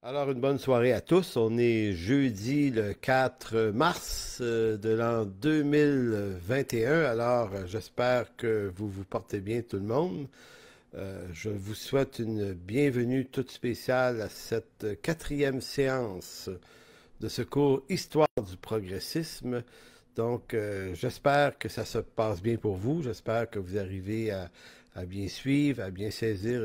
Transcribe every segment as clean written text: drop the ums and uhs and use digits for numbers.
Alors, une bonne soirée à tous. On est jeudi le 4 mars de l'an 2021. Alors, j'espère que vous vous portez bien tout le monde. Je vous souhaite une bienvenue toute spéciale à cette quatrième séance de ce cours Histoire du progressisme. Donc, j'espère que ça se passe bien pour vous. J'espère que vous arrivez à bien suivre, à bien saisir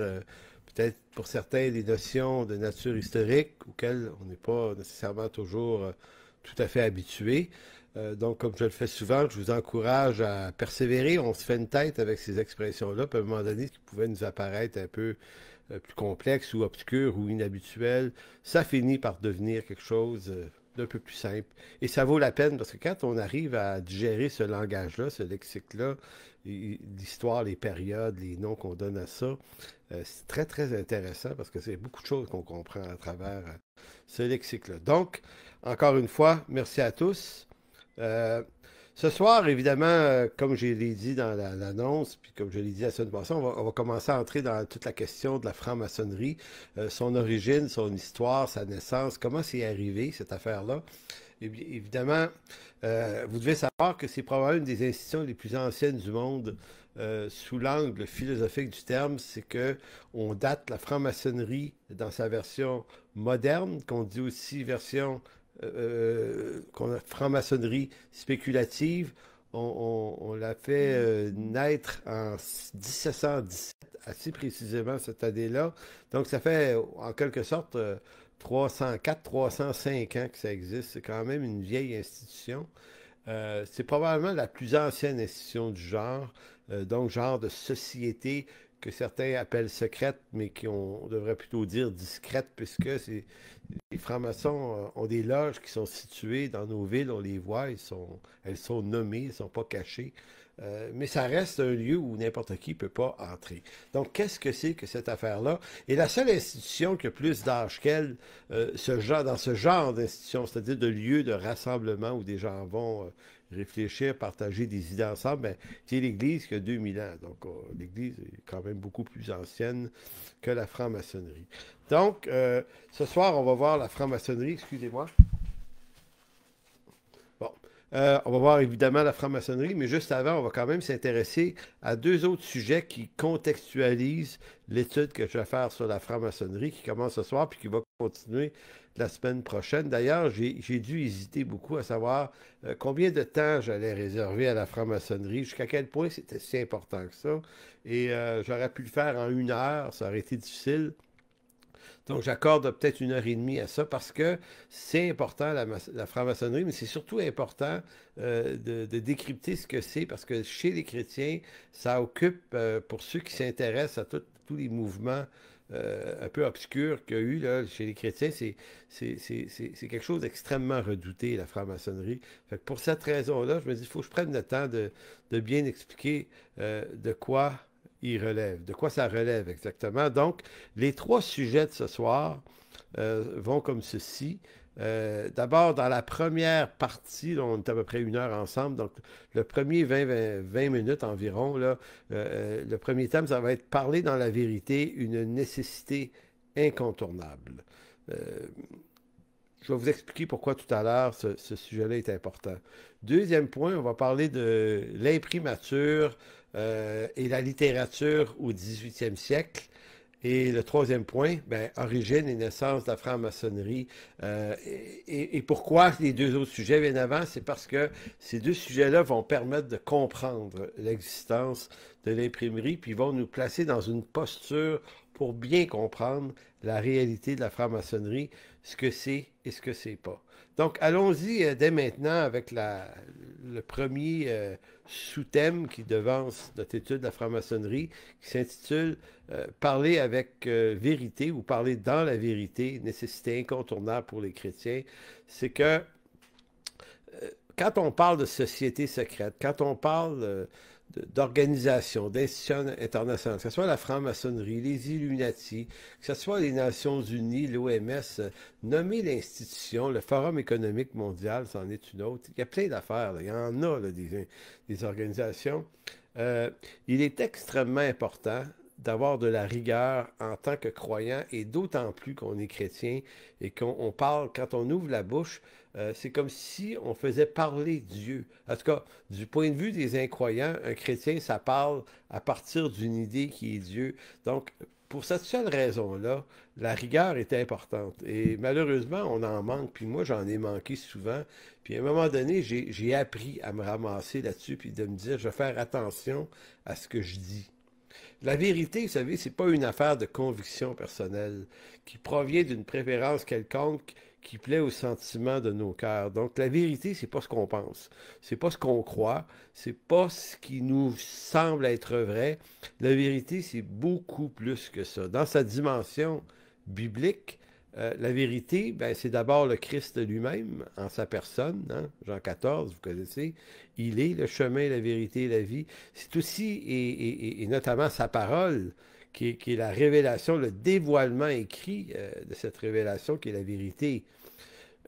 peut-être pour certains des notions de nature historique auxquelles on n'est pas nécessairement toujours tout à fait habitué. Donc, comme je le fais souvent, je vous encourage à persévérer. On se fait une tête avec ces expressions-là, puis à un moment donné, ce qui pouvait nous apparaître un peu plus complexe ou obscur ou inhabituel, ça finit par devenir quelque chose d'un peu plus simple. Et ça vaut la peine parce que quand on arrive à digérer ce langage-là, ce lexique-là, l'histoire, les périodes, les noms qu'on donne à ça, c'est très, très intéressant parce que c'est beaucoup de choses qu'on comprend à travers ce lexique-là. Donc, encore une fois, merci à tous. Euh, Ce soir, évidemment, comme je l'ai dit dans l'annonce, puis comme je l'ai dit la semaine passée, on va commencer à entrer dans toute la question de la franc-maçonnerie, son origine, son histoire, sa naissance, comment c'est arrivé, cette affaire-là. Évidemment, vous devez savoir que c'est probablement une des institutions les plus anciennes du monde sous l'angle philosophique du terme, c'est que on date la franc-maçonnerie dans sa version moderne, qu'on dit aussi version franc-maçonnerie spéculative. On l'a fait naître en 1717, assez précisément cette année-là. Donc, ça fait en quelque sorte 304, 305 ans que ça existe. C'est quand même une vieille institution. C'est probablement la plus ancienne institution du genre, donc genre de société que certains appellent secrète, mais on devrait plutôt dire discrète, puisque les francs-maçons ont des loges qui sont situées dans nos villes, on les voit, elles sont nommées, elles ne sont pas cachées. Mais ça reste un lieu où n'importe qui ne peut pas entrer. Donc, qu'est-ce que c'est que cette affaire-là? Et la seule institution qui a plus d'âge qu'elle, dans ce genre d'institution, c'est-à-dire de lieu de rassemblement où des gens vont réfléchir, partager des idées ensemble, ben, c'est l'Église qui a 2000 ans. Donc, l'Église est quand même beaucoup plus ancienne que la franc-maçonnerie. Donc, ce soir, on va voir la franc-maçonnerie, excusez-moi. Bon, on va voir évidemment la franc-maçonnerie, mais juste avant, on va quand même s'intéresser à deux autres sujets qui contextualisent l'étude que je vais faire sur la franc-maçonnerie, qui commence ce soir, puis qui va continuer la semaine prochaine. D'ailleurs, j'ai dû hésiter beaucoup à savoir combien de temps j'allais réserver à la franc-maçonnerie, jusqu'à quel point c'était si important que ça. Et j'aurais pu le faire en 1 heure, ça aurait été difficile. Donc, j'accorde peut-être 1 heure et demie à ça parce que c'est important, la franc-maçonnerie, mais c'est surtout important de décrypter ce que c'est parce que chez les chrétiens, ça occupe, pour ceux qui s'intéressent à tous les mouvements un peu obscurs qu'il y a eu là, chez les chrétiens, c'est quelque chose d'extrêmement redouté, la franc-maçonnerie. Fait que pour cette raison-là, je me dis, il faut que je prenne le temps de bien expliquer de quoi il relève, de quoi ça relève exactement. Donc, les trois sujets de ce soir vont comme ceci. D'abord, dans la première partie, là, on est à peu près 1 heure ensemble, donc le premier 20 minutes environ, là, le premier thème, ça va être parler dans la vérité, une nécessité incontournable. Euh, je vais vous expliquer pourquoi tout à l'heure ce sujet-là est important. Deuxième point, on va parler de l'imprimature et la littérature au 18e siècle. Et le troisième point, ben, origine et naissance de la franc-maçonnerie. Et pourquoi les deux autres sujets viennent avant? C'est parce que ces deux sujets-là vont permettre de comprendre l'existence de l'imprimerie, puis vont nous placer dans une posture pour bien comprendre la réalité de la franc-maçonnerie, ce que c'est et ce que c'est pas. Donc, allons-y dès maintenant avec le premier sous-thème qui devance notre étude de la franc-maçonnerie, qui s'intitule Parler avec vérité ou parler dans la vérité, nécessité incontournable pour les chrétiens. C'est que quand on parle de société secrète, quand on parle d'organisations, d'institutions internationales, que ce soit la franc-maçonnerie, les Illuminati, que ce soit les Nations Unies, l'OMS, nommer l'institution, le Forum économique mondial, c'en est une autre. Il y a plein d'affaires, il y en a là, des organisations. Euh, il est extrêmement important d'avoir de la rigueur en tant que croyant et d'autant plus qu'on est chrétien et qu'on parle, quand on ouvre la bouche, c'est comme si on faisait parler Dieu. En tout cas, du point de vue des incroyants, un chrétien, ça parle à partir d'une idée qui est Dieu. Donc, pour cette seule raison-là, la rigueur est importante. Et malheureusement, on en manque. Puis moi, j'en ai manqué souvent. Puis à un moment donné, j'ai appris à me ramasser là-dessus, puis de me dire, je vais faire attention à ce que je dis. La vérité, vous savez, c'est pas une affaire de conviction personnelle qui provient d'une préférence quelconque qui plaît aux sentiments de nos cœurs. Donc, la vérité, c'est pas ce qu'on pense, c'est pas ce qu'on croit, c'est pas ce qui nous semble être vrai. La vérité, c'est beaucoup plus que ça. Dans sa dimension biblique, la vérité, ben, c'est d'abord le Christ lui-même, en sa personne, hein? Jean 14, vous connaissez. Il est le chemin, la vérité et la vie. C'est aussi, et notamment sa parole, qui est la révélation, le dévoilement écrit de cette révélation qui est la vérité.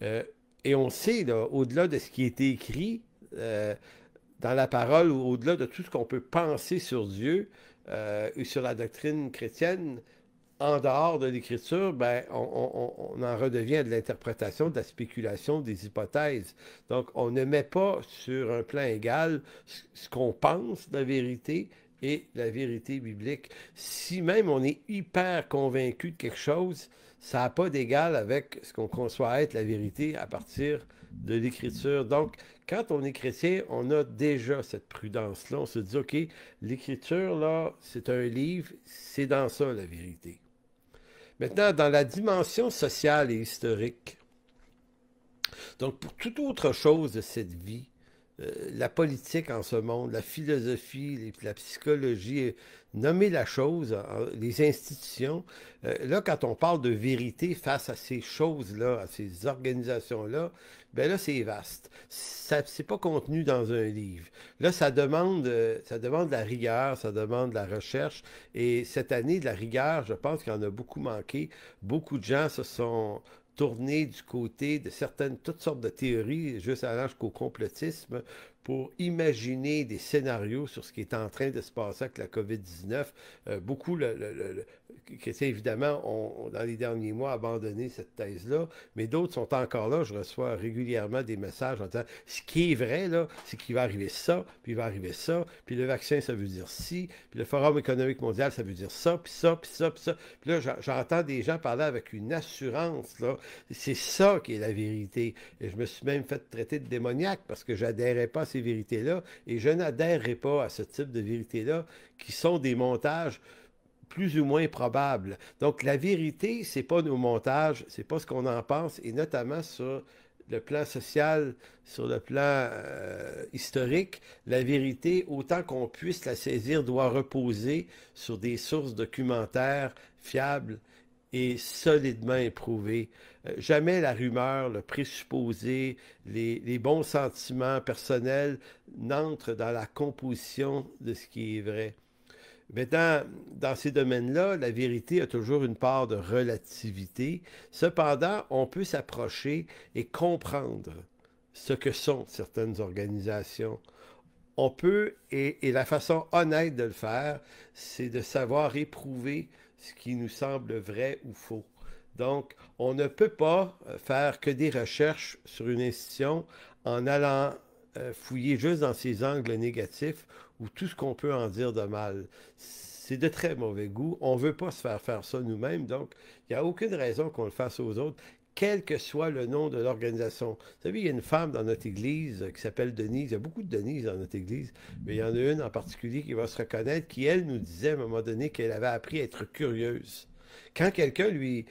Euh, et on sait, là, au-delà de ce qui est écrit dans la parole, ou au-delà de tout ce qu'on peut penser sur Dieu ou sur la doctrine chrétienne, en dehors de l'écriture, ben, on en redevient à de l'interprétation, de la spéculation, des hypothèses. Donc, on ne met pas sur un plan égal ce qu'on pense de la vérité et la vérité biblique. Si même on est hyper convaincu de quelque chose, ça n'a pas d'égal avec ce qu'on conçoit être la vérité à partir de l'écriture. Donc, quand on est chrétien, on a déjà cette prudence-là. On se dit, OK, l'écriture, là, c'est un livre, c'est dans ça la vérité. Maintenant, dans la dimension sociale et historique, donc pour toute autre chose de cette vie, la politique en ce monde, la philosophie, la psychologie, nommer la chose, les institutions, là, quand on parle de vérité face à ces choses-là, à ces organisations-là, ben là, c'est vaste. C'est pas contenu dans un livre. Là, ça demande de la rigueur, ça demande de la recherche. Et cette année, de la rigueur, je pense qu'il y en a beaucoup manqué. Beaucoup de gens se sont tournés du côté de certaines, toutes sortes de théories, juste allant jusqu'au complotisme, pour imaginer des scénarios sur ce qui est en train de se passer avec la COVID-19. Beaucoup, chrétiens, évidemment, ont, dans les derniers mois, abandonné cette thèse-là, mais d'autres sont encore là. Je reçois régulièrement des messages en disant, ce qui est vrai, là, c'est qu'il va arriver ça, puis il va arriver ça, puis le vaccin, ça veut dire ci, puis le Forum économique mondial, ça veut dire ça, puis ça, puis ça, puis ça. Puis là, j'entends des gens parler avec une assurance, là. C'est ça qui est la vérité. Et je me suis même fait traiter de démoniaque parce que j'adhérais pas à ces vérités-là, et je n'adhérerai pas à ce type de vérités-là qui sont des montages plus ou moins probables. Donc la vérité, c'est pas nos montages, c'est pas ce qu'on en pense, et notamment sur le plan social, sur le plan historique, la vérité, autant qu'on puisse la saisir, doit reposer sur des sources documentaires fiables et solidement éprouvées. Jamais la rumeur, le présupposé, les bons sentiments personnels n'entrent dans la composition de ce qui est vrai. Maintenant, dans ces domaines-là, la vérité a toujours une part de relativité. Cependant, on peut s'approcher et comprendre ce que sont certaines organisations. On peut, et la façon honnête de le faire, c'est de savoir éprouver ce qui nous semble vrai ou faux. Donc, on ne peut pas faire que des recherches sur une institution en allant fouiller juste dans ses angles négatifs ou tout ce qu'on peut en dire de mal. C'est de très mauvais goût. On ne veut pas se faire ça nous-mêmes, donc il n'y a aucune raison qu'on le fasse aux autres, quel que soit le nom de l'organisation. Vous savez, il y a une femme dans notre église qui s'appelle Denise. Il y a beaucoup de Denise dans notre église, mais il y en a une en particulier qui va se reconnaître, qui, elle, nous disait à un moment donné qu'elle avait appris à être curieuse. Quand quelqu'un lui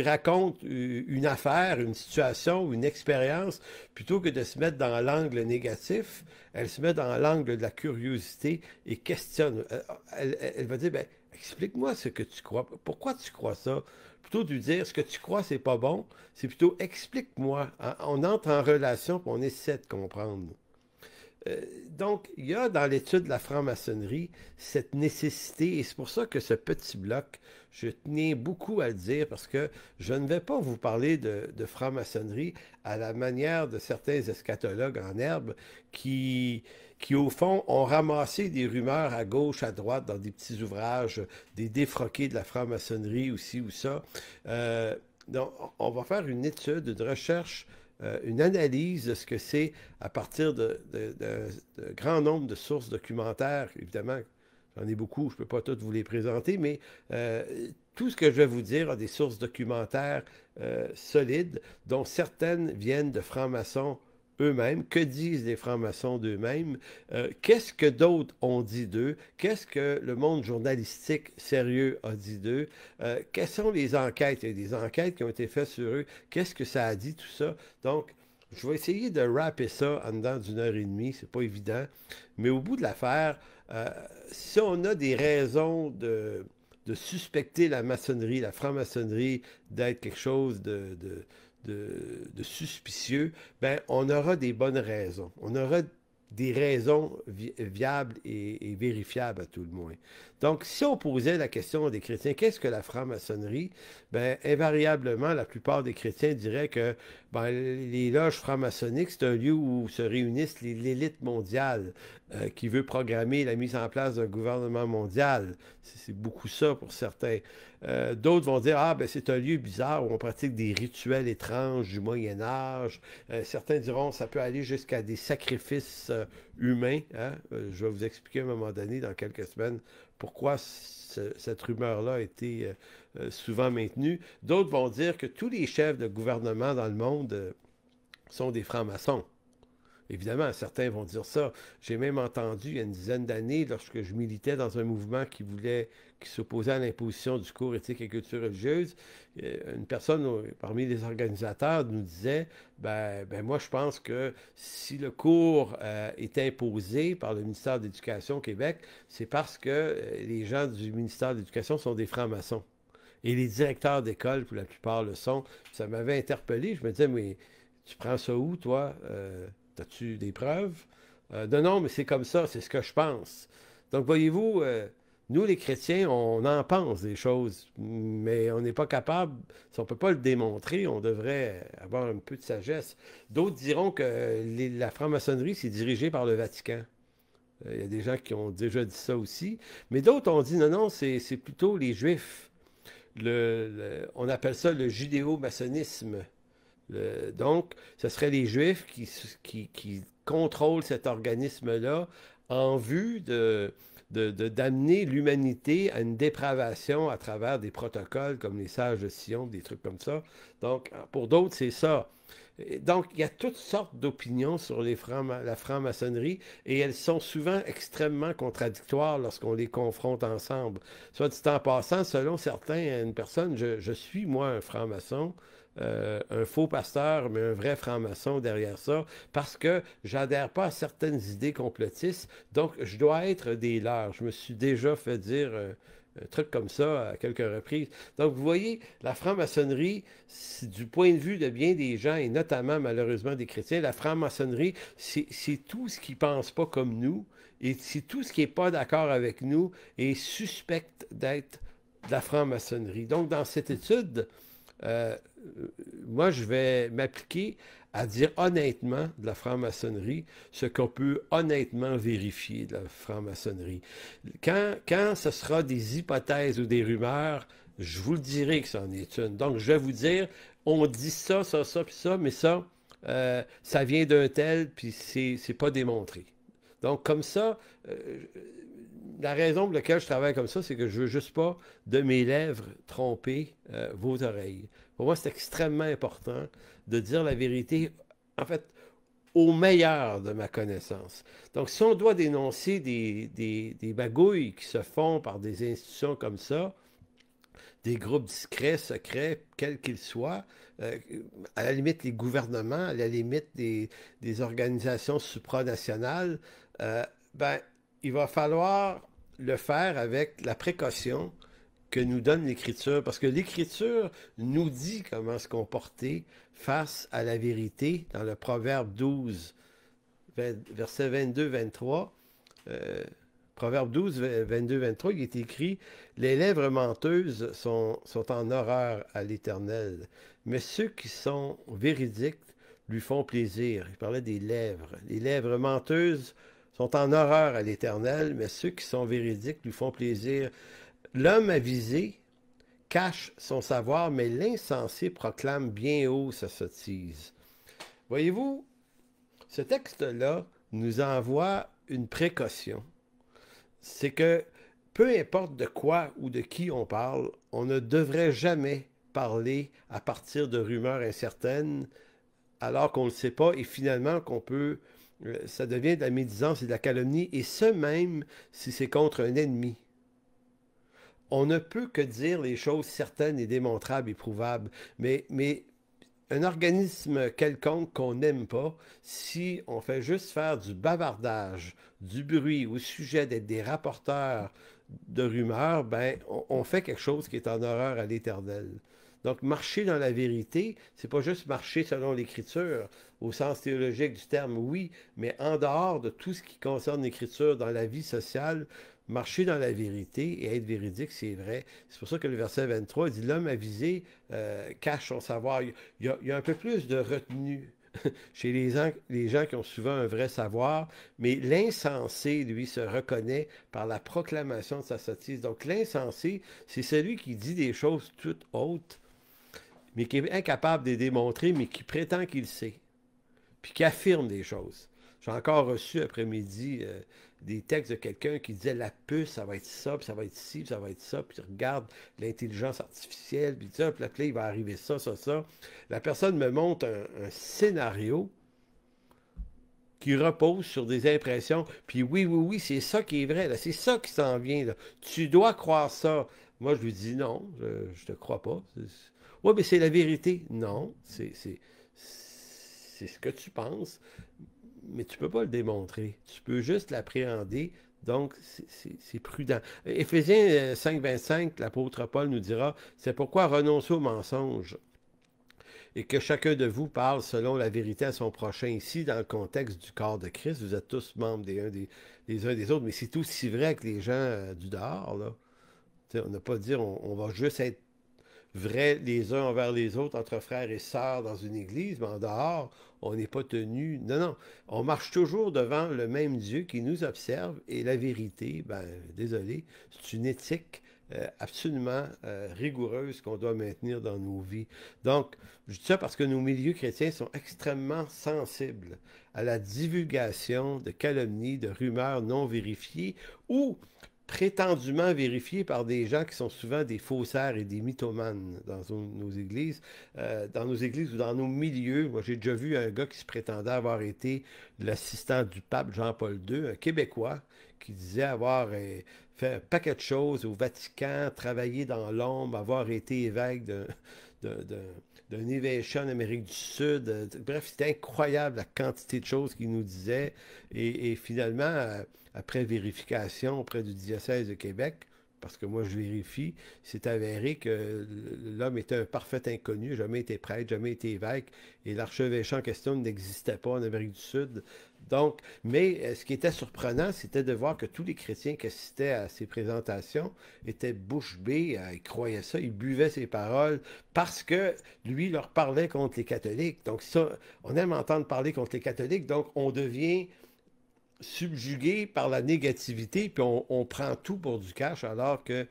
raconte une affaire, une situation, une expérience, plutôt que de se mettre dans l'angle négatif, elle se met dans l'angle de la curiosité et questionne. Elle va dire, ben, explique-moi ce que tu crois. Pourquoi tu crois ça? Plutôt de lui dire, ce que tu crois, c'est pas bon, c'est plutôt explique-moi. On entre en relation et on essaie de comprendre. Euh, donc, il y a dans l'étude de la franc-maçonnerie cette nécessité, et c'est pour ça que ce petit bloc, je tenais beaucoup à le dire, parce que je ne vais pas vous parler de franc-maçonnerie à la manière de certains eschatologues en herbe qui, au fond, ont ramassé des rumeurs à gauche, à droite, dans des petits ouvrages, des défroqués de la franc-maçonnerie, ou ci ou ça. Donc, on va faire une étude, une recherche, une analyse de ce que c'est à partir de grand nombre de sources documentaires. Évidemment, j'en ai beaucoup, je ne peux pas toutes vous les présenter, mais tout ce que je vais vous dire a des sources documentaires solides, dont certaines viennent de francs-maçons eux-mêmes. Que disent les francs-maçons d'eux-mêmes? Qu'est-ce que d'autres ont dit d'eux? Qu'est-ce que le monde journalistique sérieux a dit d'eux? Quelles sont les enquêtes? Il y a des enquêtes qui ont été faites sur eux. Qu'est-ce que ça a dit, tout ça? Donc, je vais essayer de rapper ça en dedans d'une heure et demie. C'est pas évident. Mais au bout de l'affaire, si on a des raisons de suspecter la maçonnerie, la franc-maçonnerie, d'être quelque chose de suspicieux, ben, on aura des bonnes raisons. On aura des raisons viables et vérifiables à tout le moins. Donc, si on posait la question des chrétiens, qu'est-ce que la franc-maçonnerie? Ben, invariablement, la plupart des chrétiens diraient que ben, les loges franc-maçonniques, c'est un lieu où se réunissent l'élite mondiale qui veut programmer la mise en place d'un gouvernement mondial. C'est beaucoup ça pour certains. D'autres vont dire, ah, ben c'est un lieu bizarre où on pratique des rituels étranges du Moyen Âge. Certains diront, ça peut aller jusqu'à des sacrifices humains. Hein? Je vais vous expliquer à un moment donné, dans quelques semaines, pourquoi cette rumeur-là a été souvent maintenue. D'autres vont dire que tous les chefs de gouvernement dans le monde sont des francs-maçons. Évidemment, certains vont dire ça. J'ai même entendu, il y a une dizaine d'années, lorsque je militais dans un mouvement qui s'opposait à l'imposition du cours éthique et culture religieuse, une personne parmi les organisateurs nous disait, ben moi je pense que si le cours est imposé par le ministère de l'Éducation au Québec, c'est parce que les gens du ministère de l'Éducation sont des francs-maçons. Et les directeurs d'école, pour la plupart, le sont. Ça m'avait interpellé. Je me disais, mais tu prends ça où, toi? As-tu des preuves? Non, mais c'est comme ça, c'est ce que je pense. Donc, voyez-vous, nous, les chrétiens, on en pense des choses, mais on n'est pas capable, si on ne peut pas le démontrer, on devrait avoir un peu de sagesse. D'autres diront que la franc-maçonnerie, c'est dirigé par le Vatican. Il y a des gens qui ont déjà dit ça aussi. Mais d'autres ont dit, non, non, c'est plutôt les Juifs. On appelle ça le judéo-maçonnisme. Donc, ce serait les Juifs qui contrôlent cet organisme-là en vue d'amener l'humanité à une dépravation à travers des protocoles comme les sages de Sion, des trucs comme ça. Donc, pour d'autres, c'est ça. Donc, il y a toutes sortes d'opinions sur la franc-maçonnerie et elles sont souvent extrêmement contradictoires lorsqu'on les confronte ensemble. Soit dit en passant, selon certaines personnes, je suis, moi, un franc-maçon, un faux pasteur, mais un vrai franc-maçon derrière ça, parce que j'adhère pas à certaines idées complotistes, donc je dois être des leurs. Je me suis déjà fait dire un truc comme ça à quelques reprises. Donc, vous voyez, la franc-maçonnerie, du point de vue de bien des gens, et notamment, malheureusement, des chrétiens, la franc-maçonnerie, c'est tout ce qui ne pense pas comme nous, et c'est tout ce qui n'est pas d'accord avec nous, et suspecte d'être de la franc-maçonnerie. Donc, dans cette étude, euh, moi, je vais m'appliquer à dire honnêtement de la franc-maçonnerie ce qu'on peut honnêtement vérifier de la franc-maçonnerie. Quand ce sera des hypothèses ou des rumeurs, je vous le dirai que c'en est une. Donc, je vais vous dire, on dit ça, ça, ça, puis ça, mais ça vient d'un tel, puis c'est pas démontré. Donc, comme ça, la raison pour laquelle je travaille comme ça, c'est que je veux juste pas, de mes lèvres, tromper vos oreilles. Pour moi, c'est extrêmement important de dire la vérité, en fait, au meilleur de ma connaissance. Donc, si on doit dénoncer des magouilles qui se font par des institutions comme ça, des groupes discrets, secrets, quels qu'ils soient, à la limite les gouvernements, à la limite des organisations supranationales, ben, il va falloir le faire avec la précaution que nous donne l'Écriture, parce que l'Écriture nous dit comment se comporter face à la vérité dans le Proverbe 12, versets 22-23, Proverbe 12, 22-23, il est écrit: les lèvres menteuses sont en horreur à l'Éternel, mais ceux qui sont véridiques lui font plaisir. Il parlait des lèvres. Les lèvres menteuses sont en horreur à l'Éternel, mais ceux qui sont véridiques lui font plaisir. L'homme avisé cache son savoir, mais l'insensé proclame bien haut sa sottise. Voyez-vous, ce texte-là nous envoie une précaution. C'est que peu importe de quoi ou de qui on parle, on ne devrait jamais parler à partir de rumeurs incertaines alors qu'on ne le sait pas et finalement qu'on peut, ça devient de la médisance et de la calomnie, et ce même si c'est contre un ennemi. On ne peut que dire les choses certaines et démontrables et prouvables, mais un organisme quelconque qu'on n'aime pas, si on fait juste faire du bavardage, du bruit au sujet d'être des rapporteurs de rumeurs, ben on fait quelque chose qui est en horreur à l'Éternel. Donc, marcher dans la vérité, c'est pas juste marcher selon l'Écriture, au sens théologique du terme, oui, mais en dehors de tout ce qui concerne l'Écriture dans la vie sociale, marcher dans la vérité et être véridique, c'est vrai. C'est pour ça que le verset 23 dit: l'homme avisé cache son savoir. Il y a un peu plus de retenue chez les gens qui ont souvent un vrai savoir, mais l'insensé, lui, se reconnaît par la proclamation de sa sottise. Donc l'insensé, c'est celui qui dit des choses toutes hautes, mais qui est incapable de les démontrer, mais qui prétend qu'il sait, puis qui affirme des choses. J'ai encore reçu après-midi des textes de quelqu'un qui disait: la puce, ça va être ça, puis ça va être ci, puis ça va être ça, puis regarde l'intelligence artificielle, puis ça, puis là, il va arriver ça, ça, ça. La personne me montre un scénario qui repose sur des impressions, puis oui, oui, oui, c'est ça qui est vrai, c'est ça qui s'en vient, là. Tu dois croire ça. Moi, je lui dis: non, je te crois pas. Oui, mais c'est la vérité. Non, c'est ce que tu penses, mais tu ne peux pas le démontrer. Tu peux juste l'appréhender. Donc, c'est prudent. Éphésiens 5,25, l'apôtre Paul nous dira: c'est pourquoi renoncer au mensonge et que chacun de vous parle selon la vérité à son prochain. Ici, dans le contexte du corps de Christ, vous êtes tous membres des uns des autres, mais c'est aussi vrai que les gens du dehors, là. T'sais, on n'a pas dit on va juste être vrais les uns envers les autres, entre frères et sœurs dans une église, mais en dehors, on n'est pas tenu. Non, non, on marche toujours devant le même Dieu qui nous observe, et la vérité, ben, désolé, c'est une éthique absolument rigoureuse qu'on doit maintenir dans nos vies. Donc, je dis ça parce que nos milieux chrétiens sont extrêmement sensibles à la divulgation de calomnies, de rumeurs non vérifiées ou prétendument vérifiées par des gens qui sont souvent des faussaires et des mythomanes dans nos églises. Dans nos églises ou dans nos milieux, moi j'ai déjà vu un gars qui se prétendait avoir été l'assistant du pape Jean-Paul II, un Québécois, qui disait avoir fait un paquet de choses au Vatican, travaillé dans l'ombre, avoir été évêque d'un évêché en Amérique du Sud. Bref, c'était incroyable la quantité de choses qu'il nous disait. Et finalement, après vérification auprès du diocèse de Québec, parce que moi je vérifie, c'est avéré que l'homme était un parfait inconnu, jamais été prêtre, jamais été évêque, et l'archevêché en question n'existait pas en Amérique du Sud. Donc, mais ce qui était surprenant, c'était de voir que tous les chrétiens qui assistaient à ces présentations étaient bouche bée, ils croyaient ça, ils buvaient ses paroles, parce que lui leur parlait contre les catholiques. Donc ça, on aime entendre parler contre les catholiques, donc on devient subjugué par la négativité, puis on prend tout pour du cash, alors que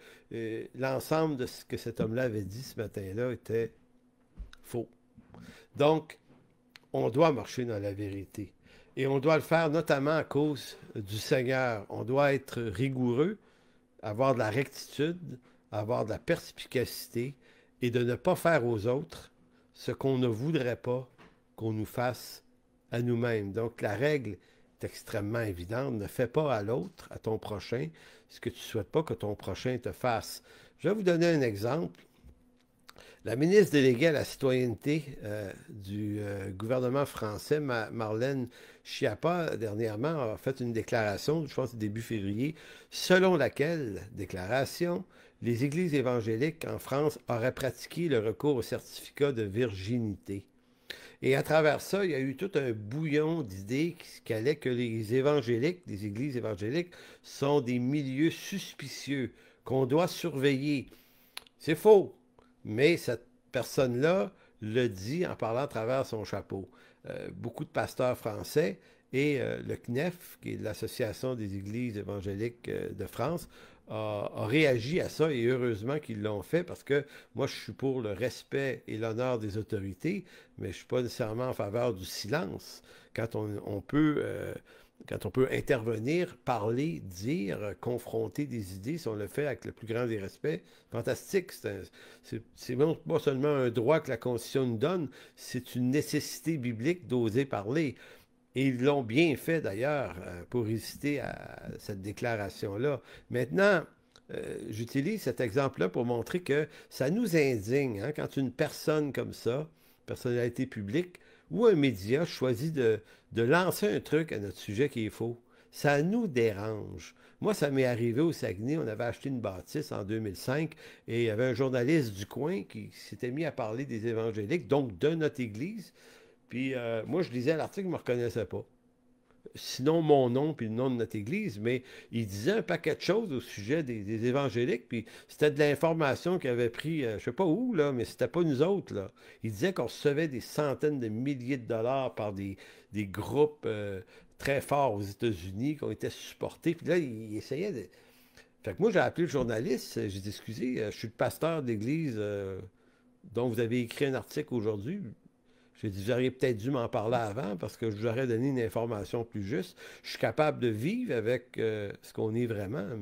l'ensemble de ce que cet homme-là avait dit ce matin-là était faux. Donc, on doit marcher dans la vérité. Et on doit le faire notamment à cause du Seigneur. On doit être rigoureux, avoir de la rectitude, avoir de la perspicacité et de ne pas faire aux autres ce qu'on ne voudrait pas qu'on nous fasse à nous-mêmes. Donc, la règle est extrêmement évidente. Ne fais pas à l'autre, à ton prochain, ce que tu ne souhaites pas que ton prochain te fasse. Je vais vous donner un exemple. La ministre déléguée à la citoyenneté du gouvernement français, Marlène Schiappa, dernièrement, a fait une déclaration, je pense début février, selon laquelle, déclaration, les églises évangéliques en France auraient pratiqué le recours au certificat de virginité. Et à travers ça, il y a eu tout un bouillon d'idées qui allait que les évangéliques, les églises évangéliques, sont des milieux suspicieux qu'on doit surveiller. C'est faux, mais cette personne-là le dit en parlant à travers son chapeau. Beaucoup de pasteurs français et le CNEF, qui est l'Association des églises évangéliques de France, a réagi à ça et heureusement qu'ils l'ont fait parce que moi je suis pour le respect et l'honneur des autorités, mais je ne suis pas nécessairement en faveur du silence. Quand on peut quand on peut intervenir, parler, dire, confronter des idées, si on le fait avec le plus grand des respects, fantastique. C'est même pas seulement un droit que la Constitution nous donne, c'est une nécessité biblique d'oser parler. Et ils l'ont bien fait d'ailleurs pour résister à cette déclaration-là. Maintenant, j'utilise cet exemple-là pour montrer que ça nous indigne hein, quand une personne comme ça, personnalité publique, ou un média choisit de lancer un truc à notre sujet qui est faux. Ça nous dérange. Moi, ça m'est arrivé au Saguenay, on avait acheté une bâtisse en 2005 et il y avait un journaliste du coin qui s'était mis à parler des évangéliques, donc de notre église. Puis moi, je lisais l'article, je ne me reconnaissais pas. Sinon mon nom puis le nom de notre église, mais il disait un paquet de choses au sujet des évangéliques, puis c'était de l'information qu'il avait pris, je sais pas où, là, mais c'était pas nous autres, là. Il disait qu'on recevait des centaines de milliers de dollars par des groupes très forts aux États-Unis qui ont été supportés, puis là, il essayait de... Fait que moi, j'ai appelé le journaliste, j'ai dit, excusez, je suis le pasteur d'église dont vous avez écrit un article aujourd'hui. J'ai dit, vous auriez peut-être dû m'en parler avant parce que je vous aurais donné une information plus juste. Je suis capable de vivre avec ce qu'on est vraiment, euh,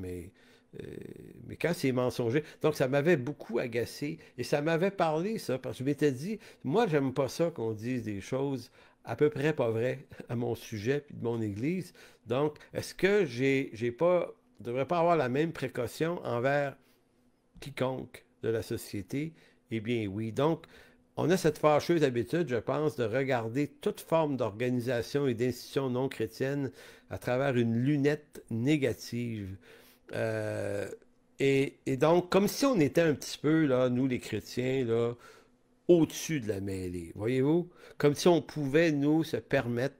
mais quand c'est mensonger. Donc, ça m'avait beaucoup agacé et ça m'avait parlé, ça, parce que je m'étais dit, moi, j'aime pas ça qu'on dise des choses à peu près pas vraies à mon sujet puis de mon église. Donc, est-ce que j'ai pas, je devrais pas avoir la même précaution envers quiconque de la société? Eh bien, oui. Donc, on a cette fâcheuse habitude, je pense, de regarder toute forme d'organisation et d'institution non chrétienne à travers une lunette négative. Euh, et donc, comme si on était un petit peu, là, nous les chrétiens, là, au-dessus de la mêlée, voyez-vous? Comme si on pouvait, nous, se permettre,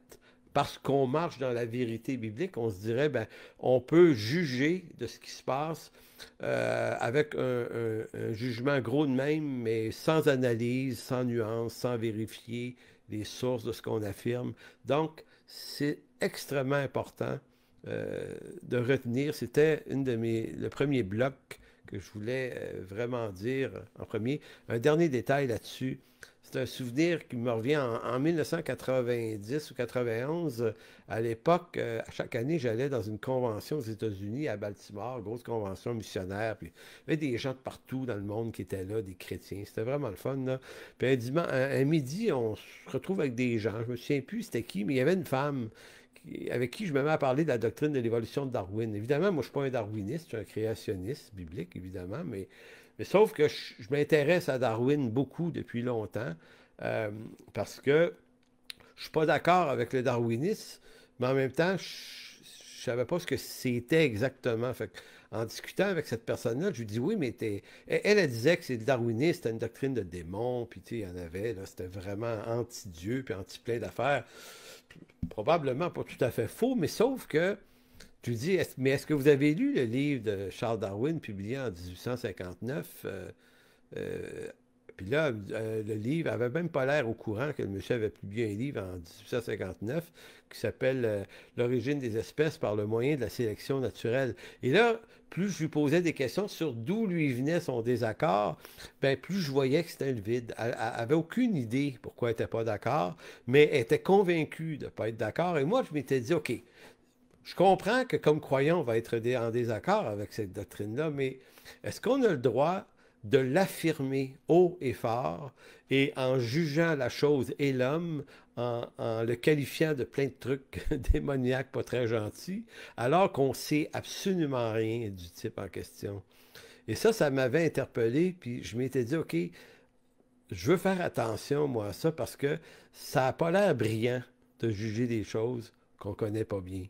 parce qu'on marche dans la vérité biblique, on se dirait, ben, on peut juger de ce qui se passe avec un jugement gros de même, mais sans analyse, sans nuance, sans vérifier les sources de ce qu'on affirme. Donc, c'est extrêmement important de retenir. C'était le premier bloc que je voulais vraiment dire en premier. Un dernier détail là-dessus. C'est un souvenir qui me revient en 1990 ou 91. À l'époque, à chaque année, j'allais dans une convention aux États-Unis, à Baltimore, grosse convention missionnaire. Puis il y avait des gens de partout dans le monde qui étaient là, des chrétiens. C'était vraiment le fun, là. Puis un midi, on se retrouve avec des gens. Je me souviens plus c'était qui, mais il y avait une femme avec qui je me mets à parler de la doctrine de l'évolution de Darwin. Évidemment, moi, je ne suis pas un darwiniste, je suis un créationniste biblique, évidemment, mais sauf que je m'intéresse à Darwin beaucoup depuis longtemps euh, parce que je ne suis pas d'accord avec le darwinisme, mais en même temps, je ne savais pas ce que c'était exactement. Fait en discutant avec cette personne-là, je lui dis oui, mais elle disait que c'est le darwinisme, c'était une doctrine de démon, puis tu sais, il y en avait, là, c'était vraiment anti-Dieu, puis anti-plein d'affaires. Probablement pas tout à fait faux, mais sauf que tu dis, mais est-ce que vous avez lu le livre de Charles Darwin publié en 1859? Euh, Puis là, le livre avait même pas l'air au courant que le monsieur avait publié un livre en 1859 qui s'appelle L'origine des espèces par le moyen de la sélection naturelle. Et là, plus je lui posais des questions sur d'où lui venait son désaccord, ben plus je voyais que c'était le vide. Elle n'avait aucune idée pourquoi elle n'était pas d'accord, mais elle était convaincue de ne pas être d'accord. Et moi, je m'étais dit, OK, je comprends que comme croyant, on va être en désaccord avec cette doctrine-là, mais est-ce qu'on a le droit de l'affirmer haut et fort et en jugeant la chose et l'homme, en le qualifiant de plein de trucs démoniaques, pas très gentils, alors qu'on sait absolument rien du type en question? Et ça m'avait interpellé, puis je m'étais dit, OK, je veux faire attention, moi, à ça, parce que ça n'a pas l'air brillant de juger des choses qu'on ne connaît pas bien.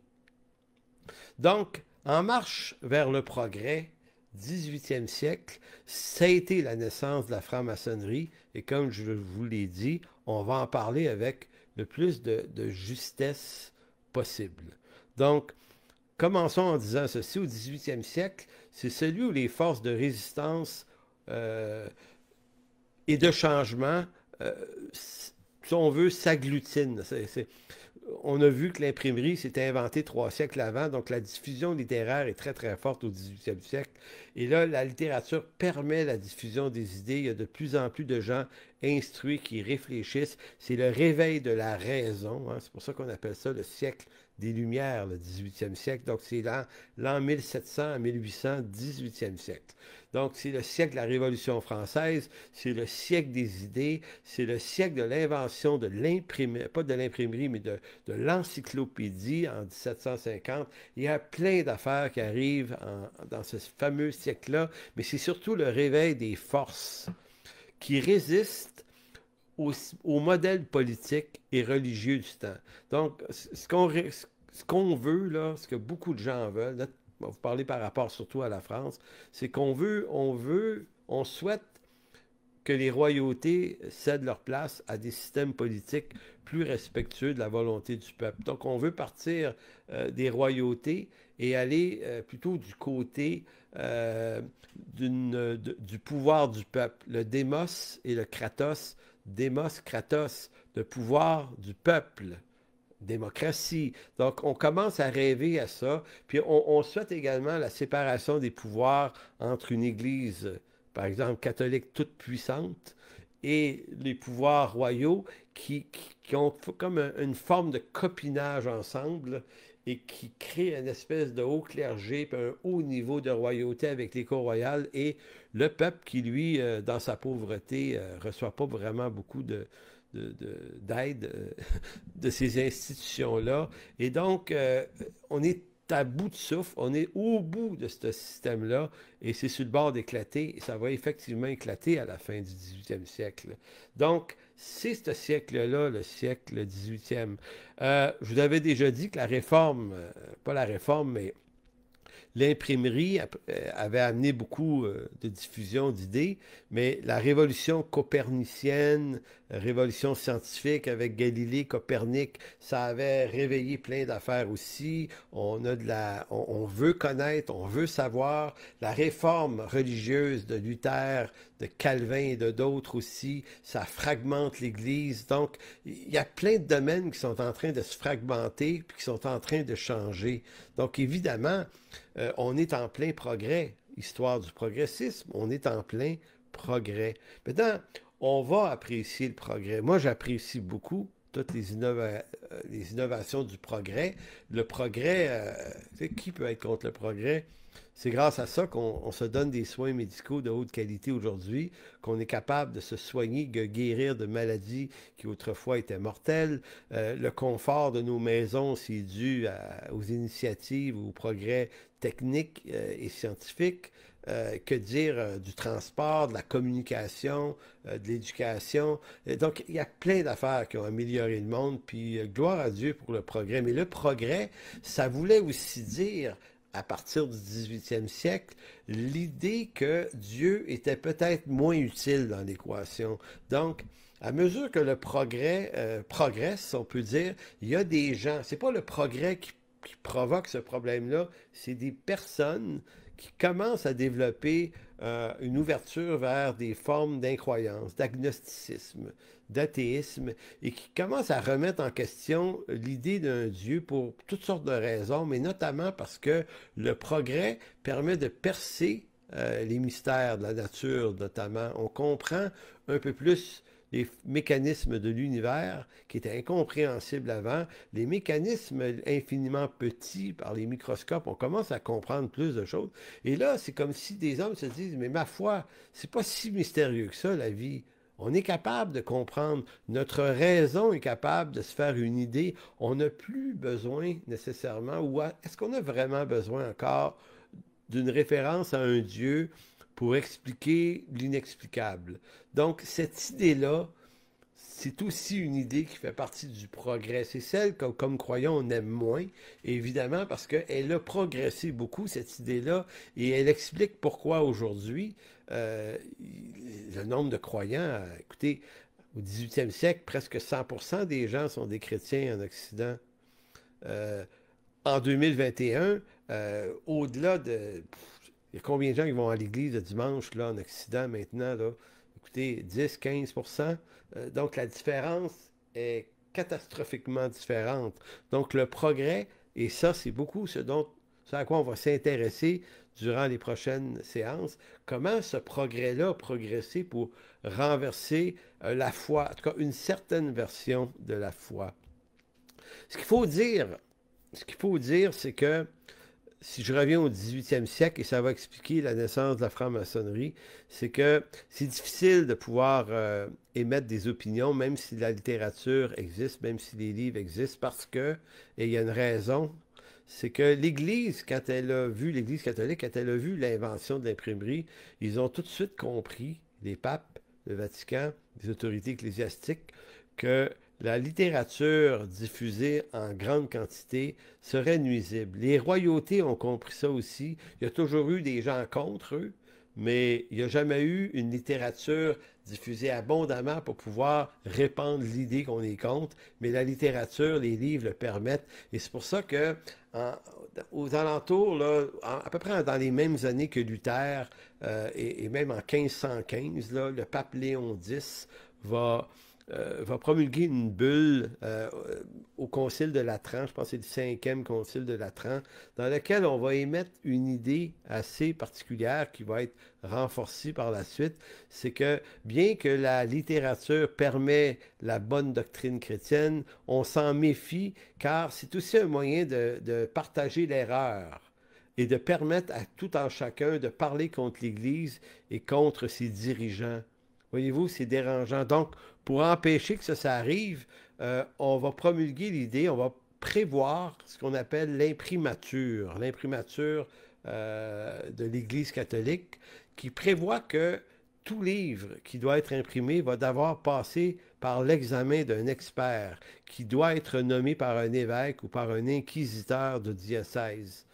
Donc, en marche vers le progrès, 18e siècle, ça a été la naissance de la franc-maçonnerie. Et comme je vous l'ai dit, on va en parler avec le plus de justesse possible. Donc, commençons en disant ceci, au 18e siècle, c'est celui où les forces de résistance euh, et de changement, euh, si on veut, s'agglutinent. On a vu que l'imprimerie s'était inventée 3 siècles avant, donc la diffusion littéraire est très très forte au 18e siècle. Et là, la littérature permet la diffusion des idées. Il y a de plus en plus de gens instruits qui réfléchissent. C'est le réveil de la raison, hein. C'est pour ça qu'on appelle ça le siècle des Lumières, le 18e siècle. Donc c'est l'an 1700 à 1800, 18e siècle. Donc c'est le siècle de la Révolution française, c'est le siècle des idées, c'est le siècle de l'invention de l'imprimerie, pas de l'imprimerie, mais de l'encyclopédie en 1750. Il y a plein d'affaires qui arrivent dans ce fameux siècle-là, mais c'est surtout le réveil des forces qui résistent au modèle politique et religieux du temps. Donc, ce qu'on veut, là, ce que beaucoup de gens veulent, là, on va vous parler par rapport surtout à la France, c'est on souhaite que les royautés cèdent leur place à des systèmes politiques plus respectueux de la volonté du peuple. Donc, on veut partir des royautés et aller plutôt du côté du pouvoir du peuple. Le démos et le kratos. Démos, kratos, le pouvoir du peuple. Démocratie. Donc, on commence à rêver à ça. Puis, on souhaite également la séparation des pouvoirs entre une Église, par exemple, catholique toute puissante, et les pouvoirs royaux qui ont comme une forme de copinage ensemble et qui créent une espèce de haut clergé puis un haut niveau de royauté avec les cours royales et le peuple qui, lui, dans sa pauvreté, reçoit pas vraiment beaucoup d'aide de ces institutions-là. Et donc, on est à bout de souffle, on est au bout de ce système-là, et c'est sur le bord d'éclater, et ça va effectivement éclater à la fin du 18e siècle. Donc, c'est ce siècle-là, le siècle 18e. Je vous avais déjà dit que la réforme, pas la réforme, mais l'imprimerie avait amené beaucoup de diffusion d'idées, mais la révolution copernicienne, la révolution scientifique avec Galilée, Copernic, ça avait réveillé plein d'affaires aussi. On veut connaître, on veut savoir. La réforme religieuse de Luther, de Calvin et de d'autres aussi, ça fragmente l'Église. Donc, il y a plein de domaines qui sont en train de se fragmenter puis qui sont en train de changer. Donc, évidemment, on est en plein progrès. Histoire du progressisme, on est en plein progrès. Maintenant, on va apprécier le progrès. Moi, j'apprécie beaucoup toutes les innovations du progrès. Le progrès, qui peut être contre le progrès? C'est grâce à ça qu'on se donne des soins médicaux de haute qualité aujourd'hui, qu'on est capable de se soigner, de guérir de maladies qui autrefois étaient mortelles. Le confort de nos maisons, c'est dû aux initiatives, aux progrès techniques et scientifiques. Que dire du transport, de la communication, de l'éducation. Donc, il y a plein d'affaires qui ont amélioré le monde, puis gloire à Dieu pour le progrès. Mais le progrès, ça voulait aussi dire à partir du 18e siècle, l'idée que Dieu était peut-être moins utile dans l'équation. Donc, à mesure que le progrès progresse, on peut dire, il y a des gens, c'est pas le progrès qui provoque ce problème-là, c'est des personnes qui commencent à développer une ouverture vers des formes d'incroyance, d'agnosticisme, d'athéisme, et qui commencent à remettre en question l'idée d'un Dieu pour toutes sortes de raisons, mais notamment parce que le progrès permet de percer les mystères de la nature, notamment. On comprend un peu plus les mécanismes de l'univers qui étaient incompréhensibles avant, les mécanismes infiniment petits par les microscopes, on commence à comprendre plus de choses. Et là, c'est comme si des hommes se disent, mais ma foi, c'est pas si mystérieux que ça, la vie. On est capable de comprendre, notre raison est capable de se faire une idée. On n'a plus besoin nécessairement, ou est-ce qu'on a vraiment besoin encore d'une référence à un Dieu pour expliquer l'inexplicable? Donc, cette idée-là, c'est aussi une idée qui fait partie du progrès. C'est celle que, comme croyant, on aime moins, évidemment, parce qu'elle a progressé beaucoup, cette idée-là, et elle explique pourquoi aujourd'hui, le nombre de croyants, écoutez, au 18e siècle, presque 100% des gens sont des chrétiens en Occident. Euh, En 2021, au-delà de... Il y a combien de gens qui vont à l'église le dimanche là, en Occident maintenant? Là? Écoutez, 10-15%. Donc la différence est catastrophiquement différente. Donc le progrès, et ça c'est beaucoup ce à quoi on va s'intéresser durant les prochaines séances, comment ce progrès-là a progressé pour renverser la foi, en tout cas une certaine version de la foi. Ce qu'il faut dire, ce qu'il faut dire, c'est que si je reviens au 18e siècle, et ça va expliquer la naissance de la franc-maçonnerie, c'est que c'est difficile de pouvoir émettre des opinions, même si la littérature existe, même si les livres existent, parce que, et il y a une raison, c'est que l'Église, quand elle a vu, l'Église catholique, quand elle a vu l'invention de l'imprimerie, ils ont tout de suite compris, les papes, le Vatican, les autorités ecclésiastiques, que la littérature diffusée en grande quantité serait nuisible. Les royautés ont compris ça aussi. Il y a toujours eu des gens contre eux, mais il n'y a jamais eu une littérature diffusée abondamment pour pouvoir répandre l'idée qu'on est contre. Mais la littérature, les livres le permettent. Et c'est pour ça que aux alentours, là, à peu près dans les mêmes années que Luther, et même en 1515, là, le pape Léon X va promulguer une bulle au Concile de Latran, je pense que c'est le 5e Concile de Latran, dans lequel on va émettre une idée assez particulière qui va être renforcée par la suite. C'est que bien que la littérature permet la bonne doctrine chrétienne, on s'en méfie car c'est aussi un moyen de partager l'erreur et de permettre à tout un chacun de parler contre l'Église et contre ses dirigeants. Voyez-vous, c'est dérangeant. Donc, pour empêcher que ça arrive, on va promulguer l'idée, on va prévoir ce qu'on appelle l'imprimature. L'imprimature de l'Église catholique, qui prévoit que tout livre qui doit être imprimé va devoir passer par l'examen d'un expert, qui doit être nommé par un évêque ou par un inquisiteur de diocèse.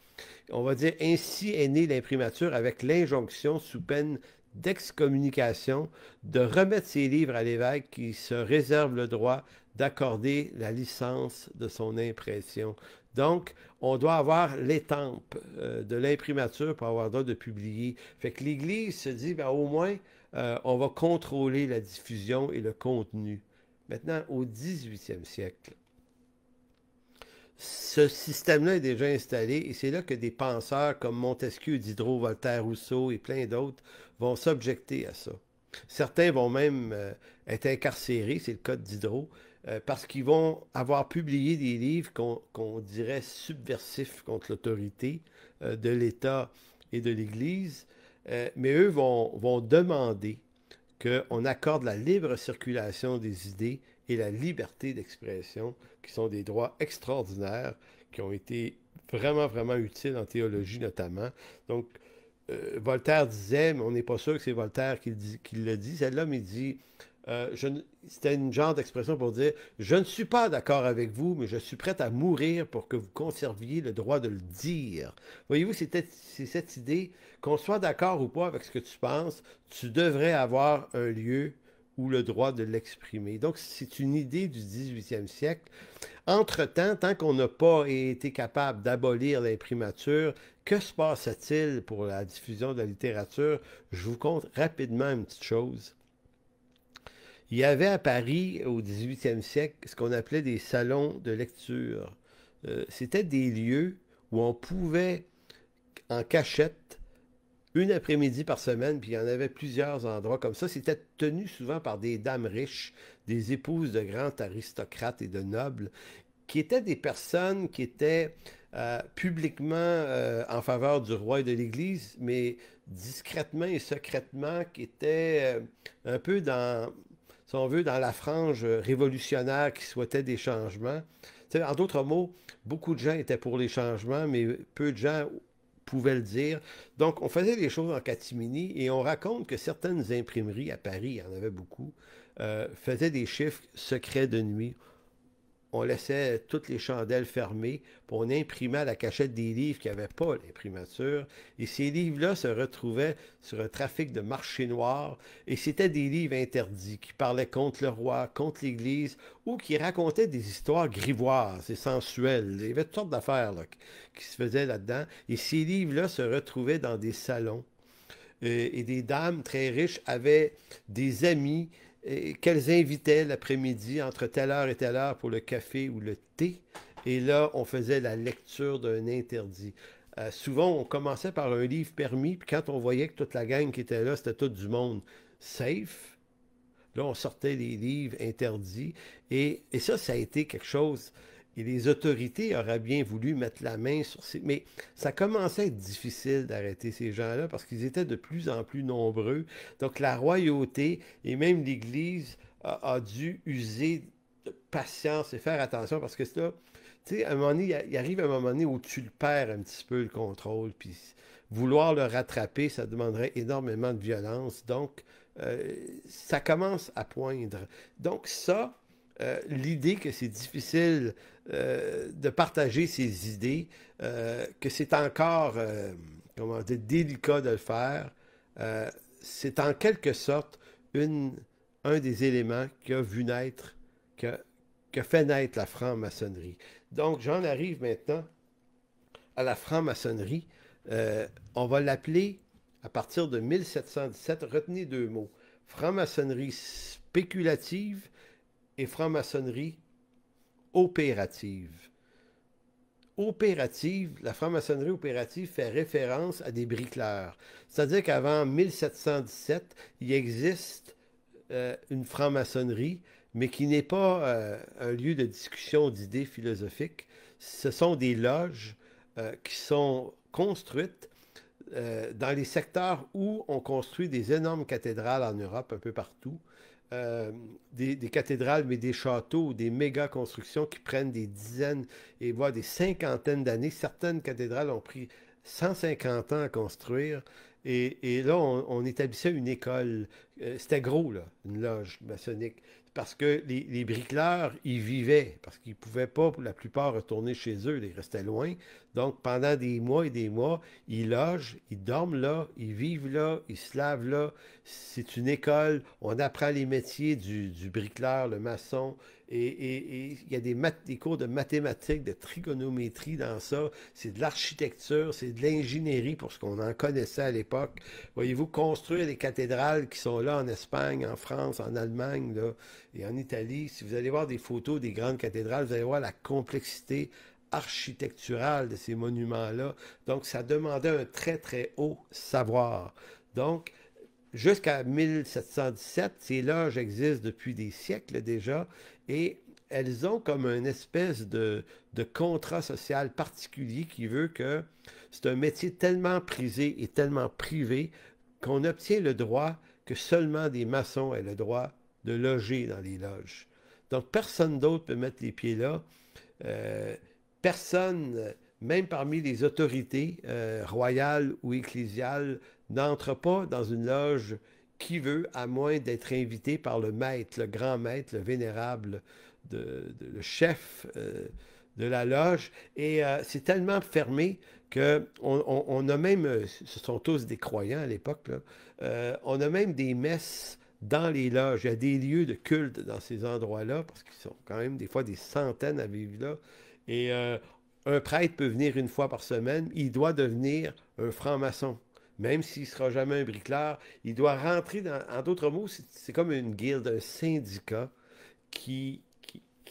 On va dire, ainsi est née l'imprimature avec l'injonction sous peine d'excommunication de remettre ses livres à l'évêque qui se réserve le droit d'accorder la licence de son impression. Donc, on doit avoir l'étampe de l'imprimature pour avoir le droit de publier. Fait que l'Église se dit, ben, au moins, on va contrôler la diffusion et le contenu. Maintenant, au 18e siècle, ce système-là est déjà installé et c'est là que des penseurs comme Montesquieu, Diderot, Voltaire, Rousseau et plein d'autres vont s'objecter à ça. Certains vont même être incarcérés, c'est le cas de Diderot, parce qu'ils vont avoir publié des livres qu'on dirait subversifs contre l'autorité de l'État et de l'Église, mais eux vont demander qu'on accorde la libre circulation des idées et la liberté d'expression, qui sont des droits extraordinaires, qui ont été vraiment, vraiment utiles en théologie notamment. Donc, Voltaire disait, mais on n'est pas sûr que c'est Voltaire qui le dit, celle-là, il dit, c'était une genre d'expression pour dire, je ne suis pas d'accord avec vous, mais je suis prêt à mourir pour que vous conserviez le droit de le dire. Voyez-vous, c'est cette idée, qu'on soit d'accord ou pas avec ce que tu penses, tu devrais avoir un lieu ou le droit de l'exprimer. Donc, c'est une idée du 18e siècle. Entre-temps, tant qu'on n'a pas été capable d'abolir l'imprimature, que se passe-t-il pour la diffusion de la littérature? Je vous conte rapidement une petite chose. Il y avait à Paris, au 18e siècle, ce qu'on appelait des salons de lecture. C'était des lieux où on pouvait, en cachette, une après-midi par semaine, puis il y en avait plusieurs endroits comme ça. C'était tenu souvent par des dames riches, des épouses de grands aristocrates et de nobles, qui étaient des personnes qui étaient publiquement en faveur du roi et de l'Église, mais discrètement et secrètement, qui étaient un peu dans, si on veut, dans la frange révolutionnaire qui souhaitait des changements. T'sais, en d'autres mots, beaucoup de gens étaient pour les changements, mais peu de gens pouvait le dire. Donc, on faisait les choses en catimini et on raconte que certaines imprimeries à Paris, il y en avait beaucoup, faisaient des chiffres secrets de nuit. on laissait toutes les chandelles fermées, puis on imprimait à la cachette des livres qui n'avaient pas l'imprimature. Et ces livres-là se retrouvaient sur un trafic de marché noir, et c'était des livres interdits qui parlaient contre le roi, contre l'Église, ou qui racontaient des histoires grivoises et sensuelles. Il y avait toutes sortes d'affaires là, qui se faisaient là-dedans. Et ces livres-là se retrouvaient dans des salons. Et des dames très riches avaient des amis qu'elles invitaient l'après-midi entre telle heure et telle heure pour le café ou le thé. Et là, on faisait la lecture d'un interdit. Souvent, on commençait par un livre permis, puis quand on voyait que toute la gang qui était là, c'était tout du monde safe, là, on sortait les livres interdits. Et ça a été quelque chose. Et les autorités auraient bien voulu mettre la main sur ces... Mais ça commençait à être difficile d'arrêter ces gens-là parce qu'ils étaient de plus en plus nombreux. Donc la royauté et même l'Église a dû user de patience et faire attention parce que là, tu sais, à un moment donné, il arrive un moment donné où tu le perds un petit peu le contrôle. Puis vouloir le rattraper, ça demanderait énormément de violence. Donc, ça commence à poindre. Donc ça, l'idée que c'est difficile de partager ses idées, que c'est encore comment dire, délicat de le faire, c'est en quelque sorte un des éléments qui a vu naître, qui a fait naître la franc-maçonnerie. Donc j'en arrive maintenant à la franc-maçonnerie. On va l'appeler, à partir de 1717, retenez deux mots, franc-maçonnerie spéculative et franc-maçonnerie opérative. Opérative, la franc-maçonnerie opérative fait référence à des bricoleurs. C'est-à-dire qu'avant 1717, il existe une franc-maçonnerie, mais qui n'est pas un lieu de discussion d'idées philosophiques. Ce sont des loges qui sont construites dans les secteurs où on construit des énormes cathédrales en Europe, un peu partout. Des cathédrales, mais des châteaux, des méga constructions qui prennent des dizaines et voire des cinquantaines d'années. Certaines cathédrales ont pris 150 ans à construire. Et là, on établissait une école. C'était gros, là, une loge maçonnique. Parce que les bricoleurs, ils vivaient, parce qu'ils ne pouvaient pas, pour la plupart, retourner chez eux. Ils restaient loin. Donc, pendant des mois et des mois, ils logent, ils dorment là, ils vivent là, ils se lavent là. C'est une école. On apprend les métiers du bricoleur, le maçon. Et il y a des cours de mathématiques, de trigonométrie dans ça. C'est de l'architecture, c'est de l'ingénierie pour ce qu'on en connaissait à l'époque. Voyez-vous, construire les cathédrales qui sont là en Espagne, en France, en Allemagne là, et en Italie. Si vous allez voir des photos des grandes cathédrales, vous allez voir la complexité architecturale de ces monuments-là. Donc, ça demandait un très, très haut savoir. Donc, jusqu'à 1717, ces loges existent depuis des siècles déjà et elles ont comme une espèce de contrat social particulier qui veut que c'est un métier tellement prisé et tellement privé qu'on obtient le droit que seulement des maçons aient le droit de loger dans les loges. Donc personne d'autre peut mettre les pieds là. Euh, Personne, même parmi les autorités royales ou ecclésiales, n'entre pas dans une loge qui veut, à moins d'être invité par le maître, le grand maître, le vénérable, le chef de la loge. Et c'est tellement fermé qu'on a même, ce sont tous des croyants à l'époque, on a même des messes dans les loges. Il y a des lieux de culte dans ces endroits-là, parce qu'ils sont quand même des fois des centaines à vivre là. Et un prêtre peut venir une fois par semaine, il doit devenir un franc-maçon. Même s'il ne sera jamais un bricoleur, il doit rentrer dans... En d'autres mots, c'est comme une guilde, un syndicat qui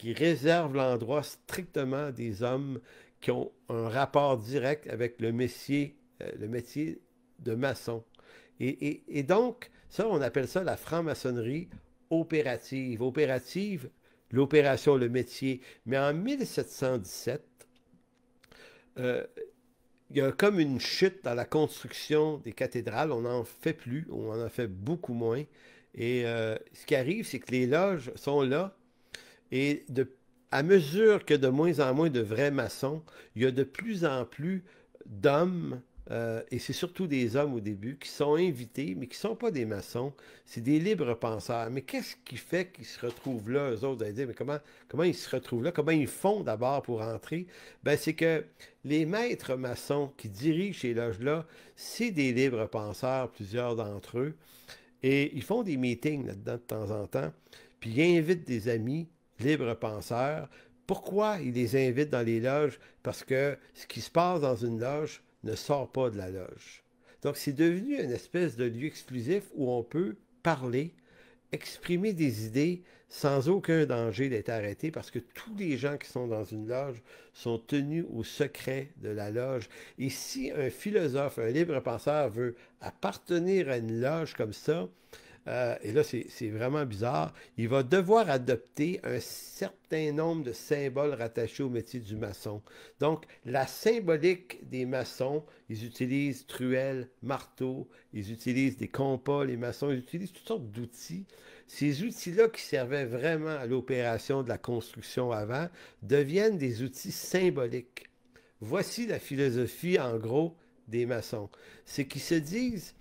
réserve l'endroit strictement à des hommes qui ont un rapport direct avec le métier de maçon. Et donc, ça, on appelle ça la franc-maçonnerie opérative. Opérative, l'opération, le métier. Mais en 1717, euh, il y a comme une chute dans la construction des cathédrales. On n'en fait plus, on en fait beaucoup moins. Et ce qui arrive, c'est que les loges sont là. Et à mesure que de moins en moins de vrais maçons, il y a de plus en plus d'hommes et c'est surtout des hommes au début, qui sont invités, mais qui ne sont pas des maçons, c'est des libres penseurs. Mais qu'est-ce qui fait qu'ils se retrouvent là, eux autres, à dire, mais comment ils se retrouvent là? Comment ils font d'abord pour entrer? Ben, c'est que les maîtres maçons qui dirigent ces loges-là, c'est des libres penseurs, plusieurs d'entre eux, et ils font des meetings là-dedans de temps en temps, puis ils invitent des amis libres penseurs. Pourquoi ils les invitent dans les loges? Parce que ce qui se passe dans une loge ne sort pas de la loge. Donc, c'est devenu une espèce de lieu exclusif où on peut parler, exprimer des idées sans aucun danger d'être arrêté parce que tous les gens qui sont dans une loge sont tenus au secret de la loge. Et si un philosophe, un libre penseur veut appartenir à une loge comme ça, et là c'est vraiment bizarre, il va devoir adopter un certain nombre de symboles rattachés au métier du maçon. Donc, la symbolique des maçons, ils utilisent truelles, marteaux, ils utilisent des compas, les maçons, ils utilisent toutes sortes d'outils. Ces outils-là qui servaient vraiment à l'opération de la construction avant deviennent des outils symboliques. Voici la philosophie, en gros, des maçons. C'est qu'ils se disent,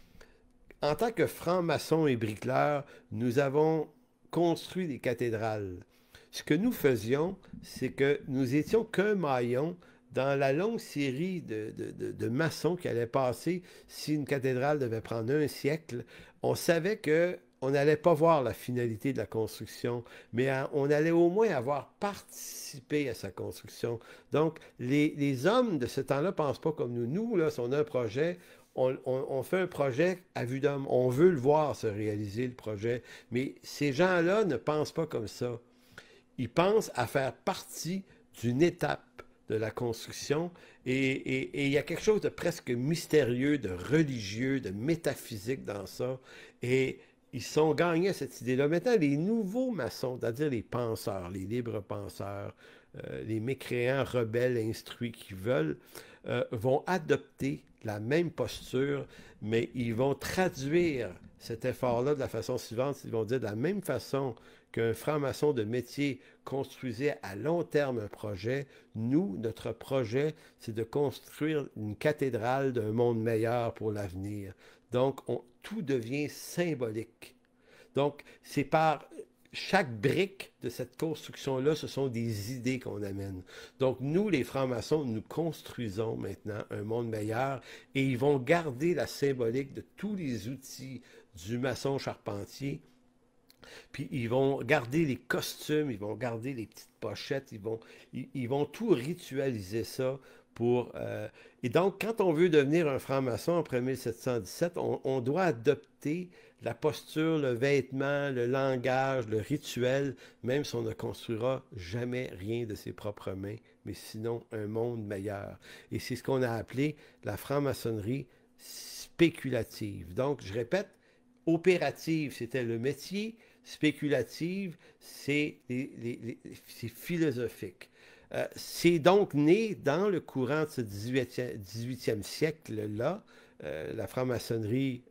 en tant que francs-maçons et bricoleurs, nous avons construit des cathédrales. Ce que nous faisions, c'est que nous étions qu'un maillon dans la longue série de maçons qui allaient passer si une cathédrale devait prendre un siècle. On savait que on n'allait pas voir la finalité de la construction, mais on allait au moins avoir participé à sa construction. Donc, les hommes de ce temps-là ne pensent pas comme nous. Nous, là, si on a un projet, on fait un projet à vue d'homme. On veut le voir se réaliser, le projet. Mais ces gens-là ne pensent pas comme ça. Ils pensent à faire partie d'une étape de la construction et il y a quelque chose de presque mystérieux, de religieux, de métaphysique dans ça. Et ils sont gagnés à cette idée-là. Maintenant, les nouveaux maçons, c'est-à-dire les penseurs, les libres penseurs, les mécréants rebelles instruits qui veulent, vont adopter la même posture, mais ils vont traduire cet effort-là de la façon suivante. Ils vont dire de la même façon qu'un franc-maçon de métier construisait à long terme un projet, nous, notre projet, c'est de construire une cathédrale d'un monde meilleur pour l'avenir. Donc, tout devient symbolique. Donc, c'est par chaque brique de cette construction-là, ce sont des idées qu'on amène. Donc, nous, les francs-maçons, nous construisons maintenant un monde meilleur et ils vont garder la symbolique de tous les outils du maçon charpentier. Puis ils vont garder les costumes, ils vont garder les petites pochettes, ils vont tout ritualiser ça pour... Et donc, quand on veut devenir un franc-maçon après 1717, on doit adopter la posture, le vêtement, le langage, le rituel, même si on ne construira jamais rien de ses propres mains, mais sinon un monde meilleur. Et c'est ce qu'on a appelé la franc-maçonnerie spéculative. Donc, je répète, opérative, c'était le métier, spéculative, c'est philosophique. C'est donc né dans le courant de ce 18e siècle-là, la franc-maçonnerie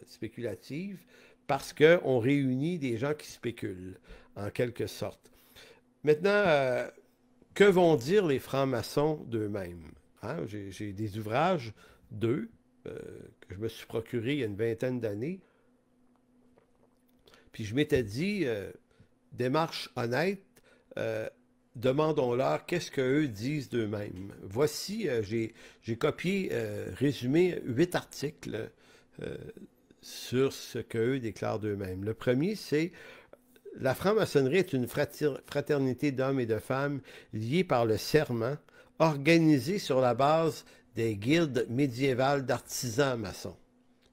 spéculative, parce qu'on réunit des gens qui spéculent, en quelque sorte. Maintenant, que vont dire les francs-maçons d'eux-mêmes? Hein? J'ai des ouvrages, d'eux, que je me suis procuré il y a une vingtaine d'années. Puis je m'étais dit, démarche honnête, demandons-leur qu'est-ce qu'eux disent d'eux-mêmes. Voici, j'ai copié, résumé 8 articles sur ce qu'eux déclarent d'eux-mêmes. Le premier, c'est la franc-maçonnerie est une fraternité d'hommes et de femmes liés par le serment, organisée sur la base des guildes médiévales d'artisans maçons.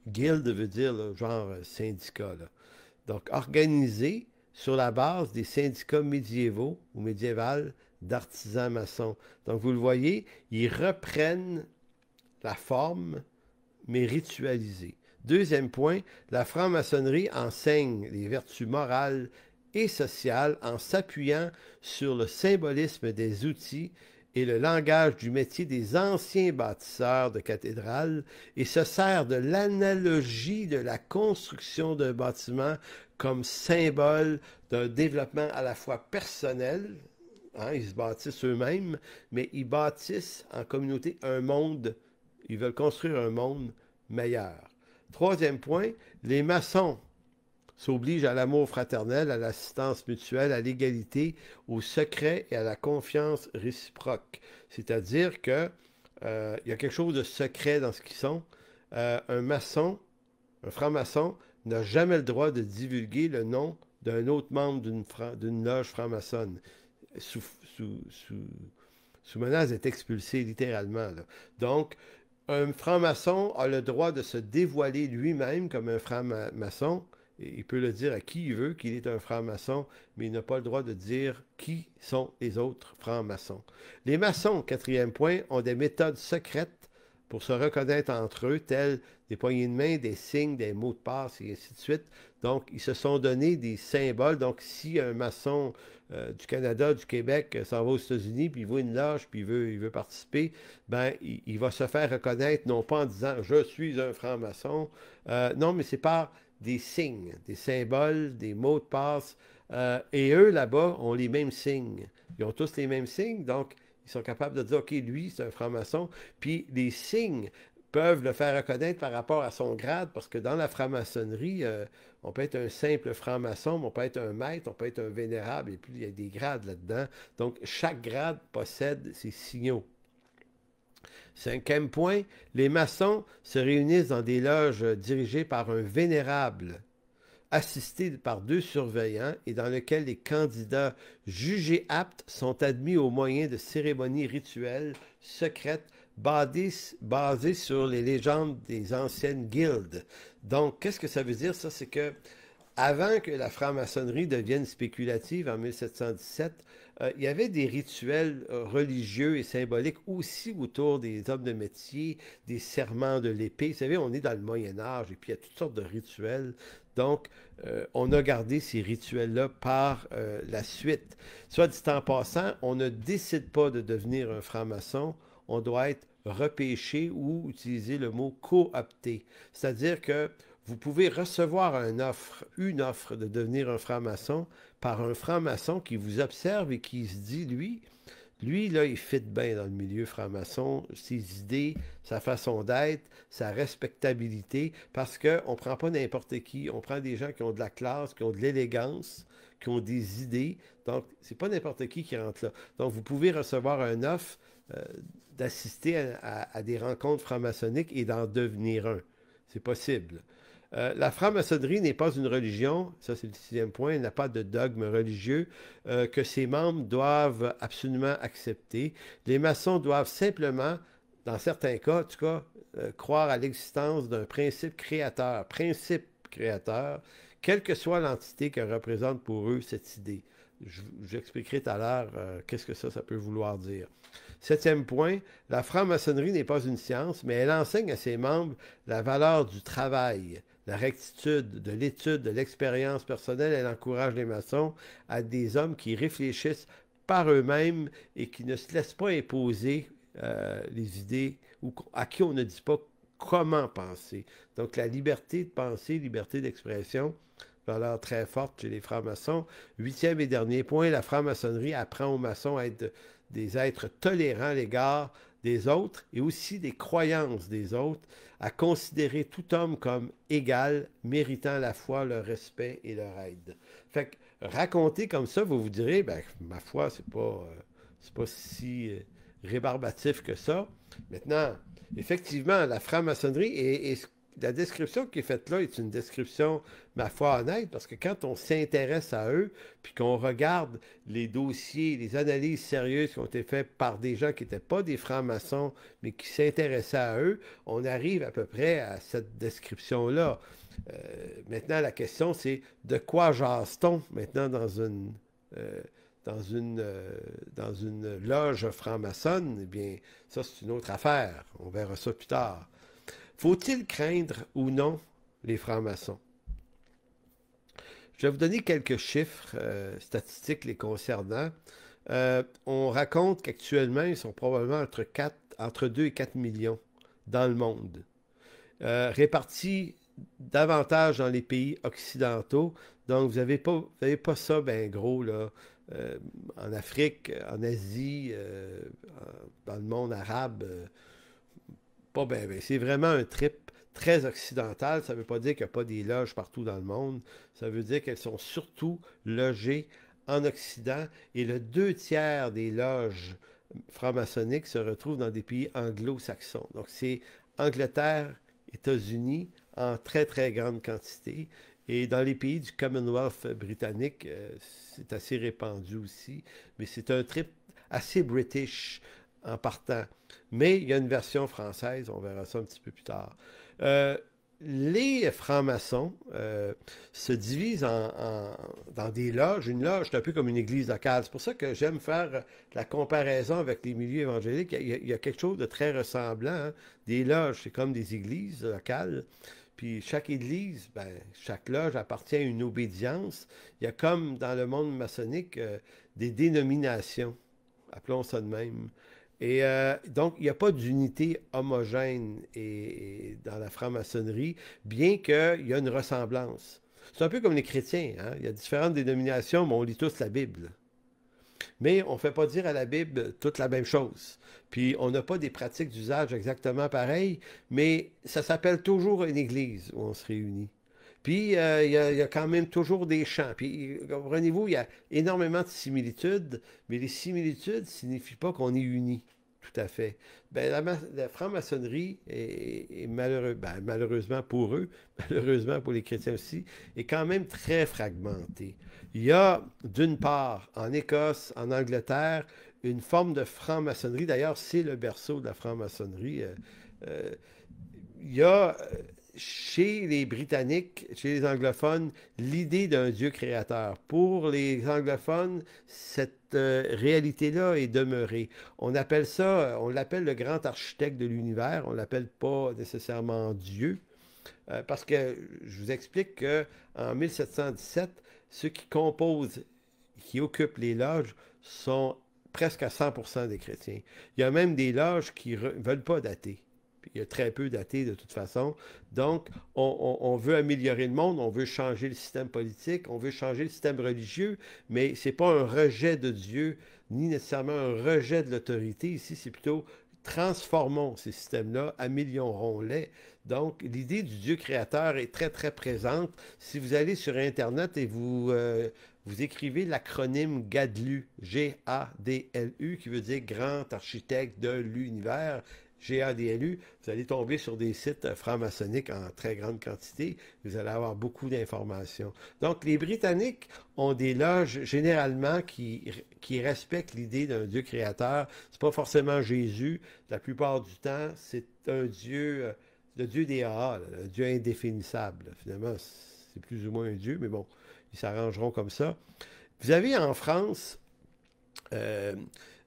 Guilde veut dire là, genre syndicat. Là. Donc, organisé sur la base des syndicats médiévaux ou médiévales d'artisans maçons. Donc, vous le voyez, ils reprennent la forme, mais ritualisée. Deuxième point, la franc-maçonnerie enseigne les vertus morales et sociales en s'appuyant sur le symbolisme des outils et le langage du métier des anciens bâtisseurs de cathédrales et se sert de l'analogie de la construction d'un bâtiment comme symbole d'un développement à la fois personnel, hein, ils se bâtissent eux-mêmes, mais ils bâtissent en communauté un monde Ils veulent construire un monde meilleur. Troisième point, les maçons s'obligent à l'amour fraternel, à l'assistance mutuelle, à l'égalité, au secret et à la confiance réciproque. C'est-à-dire que il y a quelque chose de secret dans ce qu'ils sont. Un maçon, un franc-maçon, n'a jamais le droit de divulguer le nom d'un autre membre d'une loge franc-maçonne. Sous, sous, sous, Sous menace d'être expulsé, littéralement. Là. Donc, un franc-maçon a le droit de se dévoiler lui-même comme un franc-maçon. Il peut le dire à qui il veut qu'il est un franc-maçon, mais il n'a pas le droit de dire qui sont les autres francs-maçons. Les maçons, quatrième point, ont des méthodes secrètes pour se reconnaître entre eux, telles des poignées de main, des signes, des mots de passe et ainsi de suite. Donc, ils se sont donné des symboles. Donc, si un maçon du Canada, du Québec, s'en va aux États-Unis, puis il voit une loge, puis il veut participer, ben, il va se faire reconnaître, non pas en disant « je suis un franc-maçon », non, mais c'est par des signes, des symboles, des mots de passe. Et eux, là-bas, ont les mêmes signes. Ils ont tous les mêmes signes, donc ils sont capables de dire « OK, lui, c'est un franc-maçon ». Puis les signes peuvent le faire reconnaître par rapport à son grade, parce que dans la franc-maçonnerie, on peut être un simple franc-maçon, mais on peut être un maître, on peut être un vénérable, et puis il y a des grades là-dedans. Donc, chaque grade possède ses signaux. Cinquième point, les maçons se réunissent dans des loges dirigées par un vénérable, assisté par deux surveillants et dans lequel les candidats jugés aptes sont admis au moyen de cérémonies rituelles secrètes basées sur les légendes des anciennes guildes. Donc, qu'est-ce que ça veut dire? Ça, c'est que avant que la franc-maçonnerie devienne spéculative en 1717, il y avait des rituels religieux et symboliques aussi autour des hommes de métier, des serments de l'épée. Vous savez, on est dans le Moyen Âge et puis il y a toutes sortes de rituels. Donc, on a gardé ces rituels-là par la suite. Soit dit en passant, on ne décide pas de devenir un franc-maçon, on doit être repêché ou utiliser le mot coopté. C'est-à-dire que vous pouvez recevoir une offre de devenir un franc-maçon par un franc-maçon qui vous observe et qui se dit, lui, là, il fit bien dans le milieu franc-maçon, ses idées, sa façon d'être, sa respectabilité, parce qu'on ne prend pas n'importe qui, on prend des gens qui ont de la classe, qui ont de l'élégance, qui ont des idées, donc c'est pas n'importe qui rentre là. Donc vous pouvez recevoir un offre d'assister à des rencontres franc-maçonniques et d'en devenir un. C'est possible. La franc-maçonnerie n'est pas une religion, ça c'est le sixième point, elle n'a pas de dogme religieux que ses membres doivent absolument accepter. Les maçons doivent simplement, dans certains cas, en tout cas, croire à l'existence d'un principe créateur, quelle que soit l'entité que représente pour eux cette idée. J'expliquerai tout à l'heure qu'est-ce que ça peut vouloir dire. Septième point, la franc-maçonnerie n'est pas une science, mais elle enseigne à ses membres la valeur du travail, la rectitude, de l'étude, de l'expérience personnelle. Elle encourage les maçons à être des hommes qui réfléchissent par eux-mêmes et qui ne se laissent pas imposer les idées ou à qui on ne dit pas comment penser. Donc la liberté de penser, liberté d'expression, valeur très forte chez les francs-maçons. Huitième et dernier point, la franc-maçonnerie apprend aux maçons à être des êtres tolérants à l'égard des autres et aussi des croyances des autres, à considérer tout homme comme égal, méritant à la fois leur respect et leur aide. Fait que raconter comme ça, vous vous direz, ben, ma foi, c'est pas si rébarbatif que ça. Maintenant, effectivement, la franc-maçonnerie est la description qui est faite là est une description, ma foi, honnête, parce que quand on s'intéresse à eux, puis qu'on regarde les dossiers, les analyses sérieuses qui ont été faites par des gens qui n'étaient pas des francs-maçons, mais qui s'intéressaient à eux, on arrive à peu près à cette description-là. Maintenant, la question, c'est de quoi jase-t-on maintenant dans une loge franc-maçonne? Eh bien, ça, c'est une autre affaire. On verra ça plus tard. Faut-il craindre ou non les francs-maçons? Je vais vous donner quelques chiffres statistiques les concernant. On raconte qu'actuellement, ils sont probablement entre 2 et 4 millions dans le monde, répartis davantage dans les pays occidentaux. Donc, vous n'avez pas ça bien gros là, en Afrique, en Asie, dans le monde arabe. Pas bien, ben. C'est vraiment un trip très occidental. Ça ne veut pas dire qu'il n'y a pas des loges partout dans le monde. Ça veut dire qu'elles sont surtout logées en Occident et le 2 tiers des loges franc-maçonniques se retrouvent dans des pays anglo-saxons. Donc c'est Angleterre, États-Unis en très très grande quantité. Et dans les pays du Commonwealth britannique, c'est assez répandu aussi. Mais c'est un trip assez british en partant. Mais il y a une version française, on verra ça un petit peu plus tard. Euh, les francs-maçons se divisent dans des loges. Une loge, c'est un peu comme une église locale. C'est pour ça que j'aime faire la comparaison avec les milieux évangéliques. Il y a quelque chose de très ressemblant, hein. Des loges, c'est comme des églises locales. Puis chaque église, ben, chaque loge appartient à une obédience. Il y a comme dans le monde maçonnique des dénominations, appelons ça de même. Et donc, il n'y a pas d'unité homogène dans la franc-maçonnerie, bien qu'il y a une ressemblance. C'est un peu comme les chrétiens, hein? Il y a différentes dénominations, mais on lit tous la Bible. Mais on ne fait pas dire à la Bible toute la même chose. Puis on n'a pas des pratiques d'usage exactement pareilles, mais ça s'appelle toujours une église où on se réunit. Puis il y a quand même toujours des chants. Puis comprenez-vous, il y a énormément de similitudes, mais les similitudes ne signifient pas qu'on est unis. Tout à fait. Ben, la franc-maçonnerie est malheureusement pour eux, malheureusement pour les chrétiens aussi, est quand même très fragmentée. Il y a, d'une part, en Écosse, en Angleterre, une forme de franc-maçonnerie. D'ailleurs, c'est le berceau de la franc-maçonnerie. Euh, il y a chez les Britanniques, chez les anglophones, l'idée d'un Dieu créateur. Pour les anglophones, cette réalité-là est demeurée. On l'appelle le grand architecte de l'univers, on ne l'appelle pas nécessairement Dieu, parce que je vous explique qu'en 1717, ceux qui composent, qui occupent les loges, sont presque à 100% des chrétiens. Il y a même des loges qui ne veulent pas dater. Il y a très peu d'athées de toute façon. Donc, on veut améliorer le monde, on veut changer le système politique, on veut changer le système religieux, mais ce n'est pas un rejet de Dieu, ni nécessairement un rejet de l'autorité. Ici, c'est plutôt transformons ces systèmes-là, améliorons-les. Donc, l'idée du Dieu créateur est très, très présente. Si vous allez sur Internet et vous écrivez l'acronyme GADLU, G-A-D-L-U, qui veut dire Grand Architecte de l'Univers, GADLU, vous allez tomber sur des sites franc-maçonniques en très grande quantité. Vous allez avoir beaucoup d'informations. Donc, les Britanniques ont des loges généralement qui respectent l'idée d'un Dieu créateur. C'est pas forcément Jésus. La plupart du temps, c'est un Dieu, le Dieu des AA, le Dieu indéfinissable. Finalement, c'est plus ou moins un Dieu, mais bon, ils s'arrangeront comme ça. Vous avez en France, euh,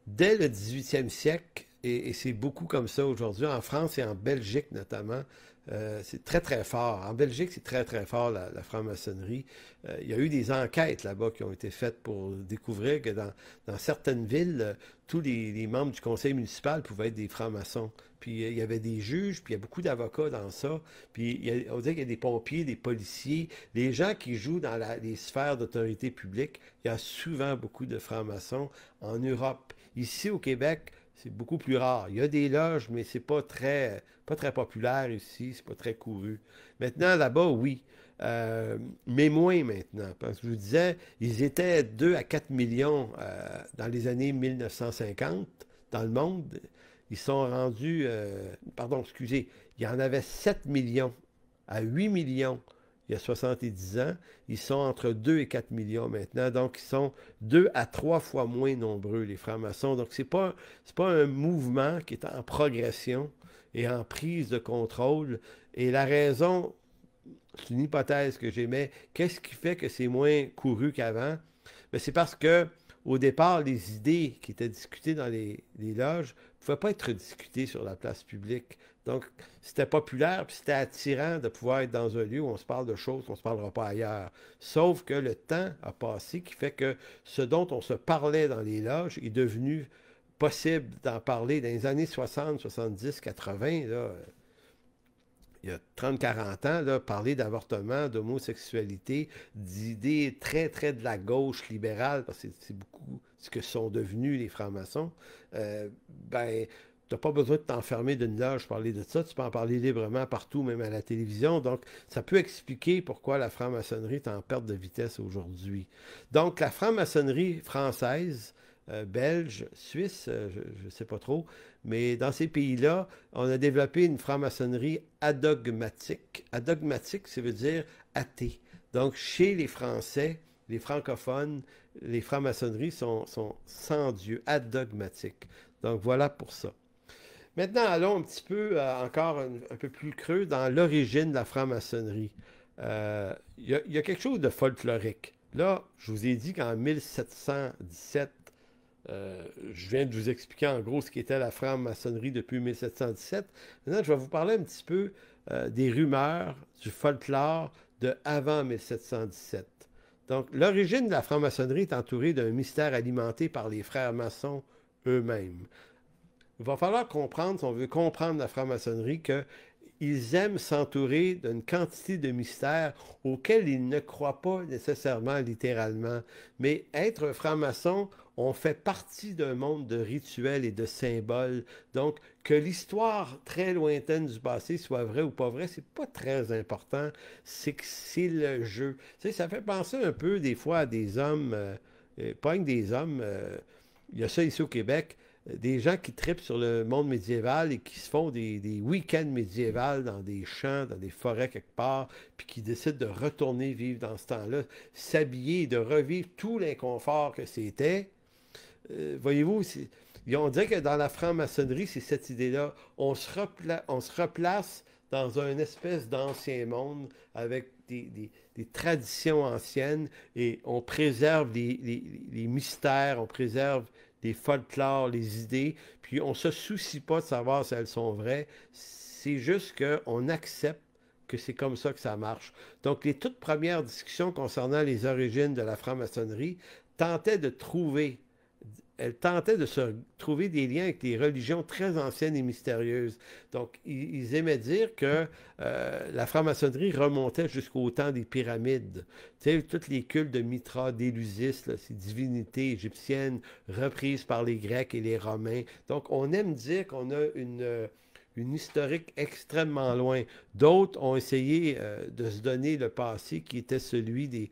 dès le 18e siècle, et c'est beaucoup comme ça aujourd'hui, en France et en Belgique notamment, c'est très très fort. En Belgique, c'est très très fort la franc-maçonnerie. Il y a eu des enquêtes là-bas qui ont été faites pour découvrir que dans certaines villes, tous les membres du conseil municipal pouvaient être des francs-maçons. Puis il y avait des juges, puis il y a beaucoup d'avocats dans ça. Puis on dirait qu'il y a des pompiers, des policiers, les gens qui jouent dans les sphères d'autorité publique. Il y a souvent beaucoup de francs-maçons en Europe. Ici au Québec, c'est beaucoup plus rare. Il y a des loges, mais c'est pas très populaire ici, c'est pas très couru. Maintenant, là-bas, oui. Mais moins maintenant. Parce que je vous disais, ils étaient 2 à 4 millions dans les années 1950 dans le monde. Ils sont rendus, pardon, excusez, il y en avait 7 millions à 8 millions il y a 70 ans. Ils sont entre 2 et 4 millions maintenant. Donc, ils sont 2 à 3 fois moins nombreux, les francs-maçons. Donc, c'est pas un mouvement qui est en progression et en prise de contrôle. Et la raison, c'est une hypothèse que j'émets, qu'est-ce qui fait que c'est moins couru qu'avant? Ben, c'est parce que au départ, les idées qui étaient discutées dans les loges ne pouvaient pas être discutées sur la place publique. Donc, c'était populaire, puis c'était attirant de pouvoir être dans un lieu où on se parle de choses qu'on ne se parlera pas ailleurs. Sauf que le temps a passé qui fait que ce dont on se parlait dans les loges est devenu possible d'en parler dans les années 60, 70, 80, là, il y a 30-40 ans, là, parler d'avortement, d'homosexualité, d'idées très, très de la gauche libérale, parce que c'est beaucoup ce que sont devenus les francs-maçons, ben, n'as pas besoin de t'enfermer d'une loge pour parler de ça. Tu peux en parler librement partout, même à la télévision. Donc, ça peut expliquer pourquoi la franc-maçonnerie est en perte de vitesse aujourd'hui. Donc, la franc-maçonnerie française, belge, suisse, je ne sais pas trop, mais dans ces pays-là, on a développé une franc-maçonnerie adogmatique. Adogmatique, ça veut dire athée. Donc, chez les Français, les francophones, les francs-maçonneries sont sans Dieu, adogmatiques. Donc, voilà pour ça. Maintenant, allons un petit peu, encore un peu plus creux, dans l'origine de la franc-maçonnerie. Il y a quelque chose de folklorique. Là, je vous ai dit qu'en 1717, je viens de vous expliquer en gros ce qu'était la franc-maçonnerie depuis 1717. Maintenant, je vais vous parler un petit peu des rumeurs, du folklore de avant 1717. Donc, l'origine de la franc-maçonnerie est entourée d'un mystère alimenté par les frères maçons eux-mêmes. Il va falloir comprendre, si on veut comprendre la franc-maçonnerie, qu'ils aiment s'entourer d'une quantité de mystères auxquels ils ne croient pas nécessairement littéralement. Mais être franc-maçon, on fait partie d'un monde de rituels et de symboles. Donc, que l'histoire très lointaine du passé soit vraie ou pas vraie, c'est pas très important. C'est que c'est le jeu. Tu sais, ça fait penser un peu des fois à des hommes, pas que des hommes, il y a ça ici au Québec, des gens qui tripent sur le monde médiéval et qui se font des week-ends médiévals dans des champs, dans des forêts quelque part, puis qui décident de retourner vivre dans ce temps-là, s'habiller, de revivre tout l'inconfort que c'était. Voyez-vous, on dirait que dans la franc-maçonnerie, c'est cette idée-là. On se replace dans une espèce d'ancien monde avec des traditions anciennes et on préserve les mystères, on préserve les folklores, les idées, puis on ne se soucie pas de savoir si elles sont vraies. C'est juste qu'on accepte que c'est comme ça que ça marche. Donc, les toutes premières discussions concernant les origines de la franc-maçonnerie tentaient de trouver elle tentait de se trouver des liens avec les religions très anciennes et mystérieuses. Donc, ils aimaient dire que la franc-maçonnerie remontait jusqu'au temps des pyramides. Tu sais, tous les cultes de Mithra, d'Élusis, ces divinités égyptiennes reprises par les Grecs et les Romains. Donc, on aime dire qu'on a une historique extrêmement loin. D'autres ont essayé de se donner le passé qui était celui des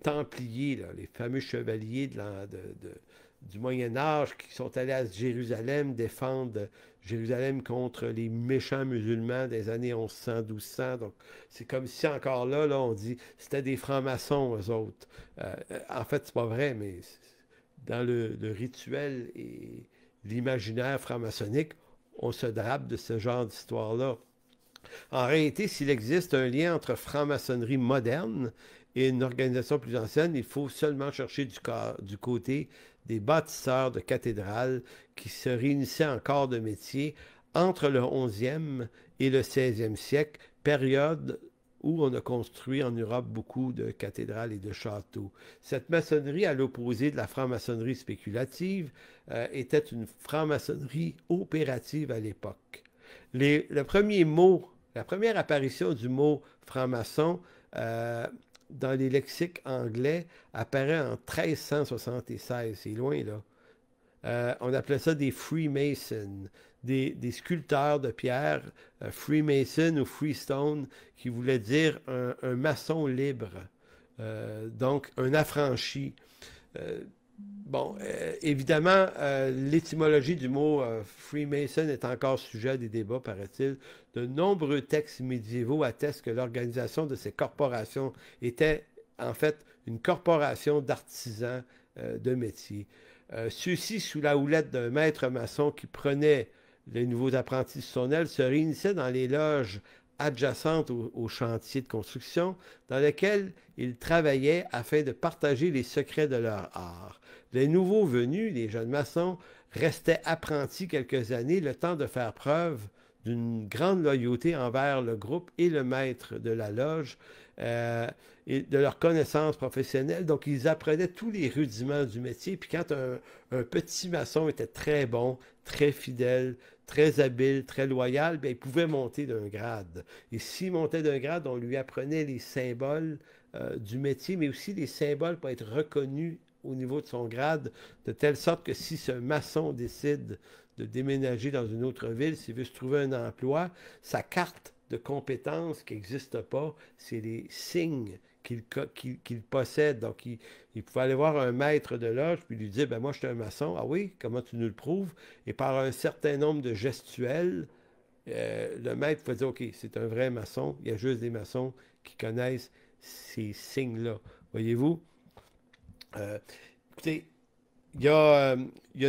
Templiers, là, les fameux chevaliers du Moyen Âge qui sont allés à Jérusalem défendre Jérusalem contre les méchants musulmans des années 1100-1200. Donc, c'est comme si encore là, on dit c'était des francs-maçons, eux autres. En fait, c'est pas vrai, mais dans le rituel et l'imaginaire franc-maçonnique, on se drape de ce genre d'histoire-là. En réalité, s'il existe un lien entre franc-maçonnerie moderne et une organisation plus ancienne, il faut seulement chercher du côté des bâtisseurs de cathédrales qui se réunissaient en corps de métier entre le 11e et le 16e siècle, période où on a construit en Europe beaucoup de cathédrales et de châteaux. Cette maçonnerie, à l'opposé de la franc-maçonnerie spéculative, était une franc-maçonnerie opérative à l'époque. Le premier mot, la première apparition du mot franc-maçon dans les lexiques anglais apparaît en 1376. C'est loin, là. On appelait ça des Freemasons, des sculpteurs de pierre, Freemason ou Freestone, qui voulait dire un maçon libre, donc un affranchi. Évidemment, l'étymologie du mot Freemason est encore sujet à des débats, paraît-il. De nombreux textes médiévaux attestent que l'organisation de ces corporations était en fait une corporation d'artisans de métier. Ceux-ci, sous la houlette d'un maître maçon qui prenait les nouveaux apprentis sous son aile, se réunissaient dans les loges adjacentes au chantier de construction, dans lesquelles ils travaillaient afin de partager les secrets de leur art. Les nouveaux venus, les jeunes maçons, restaient apprentis quelques années, le temps de faire preuve d'une grande loyauté envers le groupe et le maître de la loge et de leurs connaissances professionnelles. Donc, ils apprenaient tous les rudiments du métier. Puis quand un petit maçon était très bon, très fidèle, très habile, très loyal, bien, il pouvait monter d'un grade. Et s'il montait d'un grade, on lui apprenait les symboles du métier, mais aussi les symboles pour être reconnu au niveau de son grade, de telle sorte que si ce maçon décide de déménager dans une autre ville, s'il veut se trouver un emploi, sa carte de compétences qui n'existe pas, c'est les signes qu'il possède. Donc, il pouvait aller voir un maître de loge, puis lui dire, ben moi, je suis un maçon. Ah oui, comment tu nous le prouves? Et par un certain nombre de gestuels, le maître va dire, OK, c'est un vrai maçon. Il y a juste des maçons qui connaissent ces signes-là. Voyez-vous? Euh, écoutez, il y a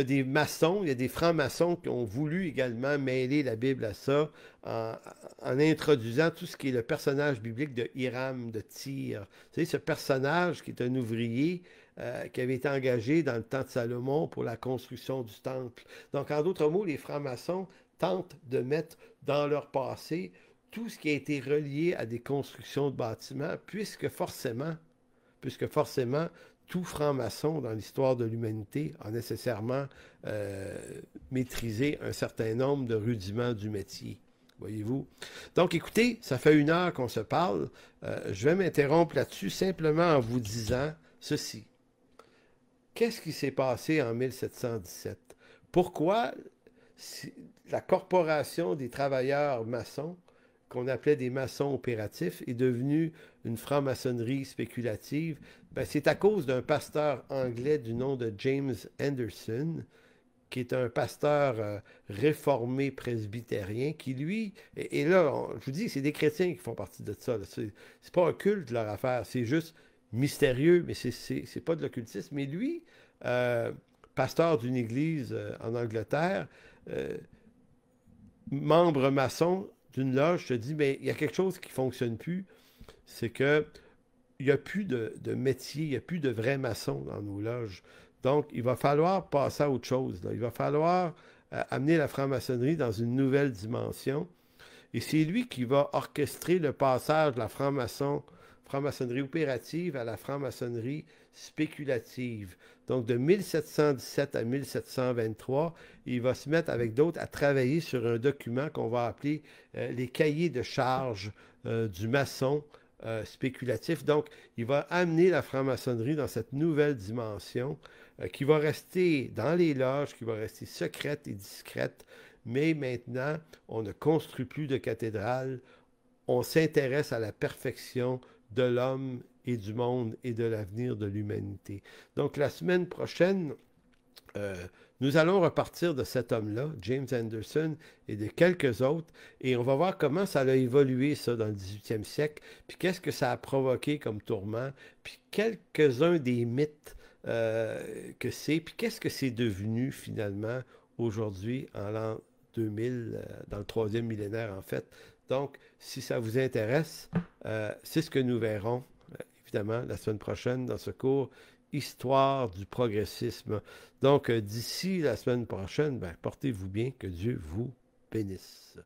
des maçons, il y a des francs-maçons qui ont voulu également mêler la Bible à ça en introduisant tout ce qui est le personnage biblique de Hiram, de Tyr. Vous savez, ce personnage qui est un ouvrier qui avait été engagé dans le temps de Salomon pour la construction du temple. Donc, en d'autres mots, les francs-maçons tentent de mettre dans leur passé tout ce qui a été relié à des constructions de bâtiments, puisque forcément, tout franc-maçon dans l'histoire de l'humanité a nécessairement maîtrisé un certain nombre de rudiments du métier. Voyez-vous? Donc, écoutez, ça fait 1 heure qu'on se parle. Je vais m'interrompre là-dessus simplement en vous disant ceci. Qu'est-ce qui s'est passé en 1717? Pourquoi la corporation des travailleurs maçons, qu'on appelait des maçons opératifs, est devenue une franc-maçonnerie spéculative? Ben, c'est à cause d'un pasteur anglais du nom de James Anderson, qui est un pasteur réformé presbytérien, qui lui, et là, je vous dis, c'est des chrétiens qui font partie de ça. C'est pas un culte leur affaire, c'est juste mystérieux, mais c'est pas de l'occultisme. Mais lui, pasteur d'une église en Angleterre, membre maçon d'une loge, te dit, mais il y a quelque chose qui ne fonctionne plus, c'est que il n'y a plus de métier, il n'y a plus de vrais maçons dans nos loges. Donc, il va falloir passer à autre chose, là. Il va falloir amener la franc-maçonnerie dans une nouvelle dimension. Et c'est lui qui va orchestrer le passage de la franc-maçonnerie opérative à la franc-maçonnerie spéculative. Donc, de 1717 à 1723, il va se mettre avec d'autres à travailler sur un document qu'on va appeler les cahiers de charges du maçon spéculatif. Donc, il va amener la franc-maçonnerie dans cette nouvelle dimension qui va rester dans les loges, qui va rester secrète et discrète. Mais maintenant, on ne construit plus de cathédrale. On s'intéresse à la perfection de l'homme et du monde et de l'avenir de l'humanité. Donc, la semaine prochaine, nous allons repartir de cet homme-là, James Anderson, et de quelques autres, et on va voir comment ça a évolué, ça, dans le 18e siècle, puis qu'est-ce que ça a provoqué comme tourment, puis quelques-uns des mythes que c'est, puis qu'est-ce que c'est devenu, finalement, aujourd'hui, en l'an 2000, dans le 3e millénaire, en fait. Donc, si ça vous intéresse, c'est ce que nous verrons, évidemment, la semaine prochaine, dans ce cours Histoire du progressisme. Donc, d'ici la semaine prochaine, ben, portez-vous bien, que Dieu vous bénisse.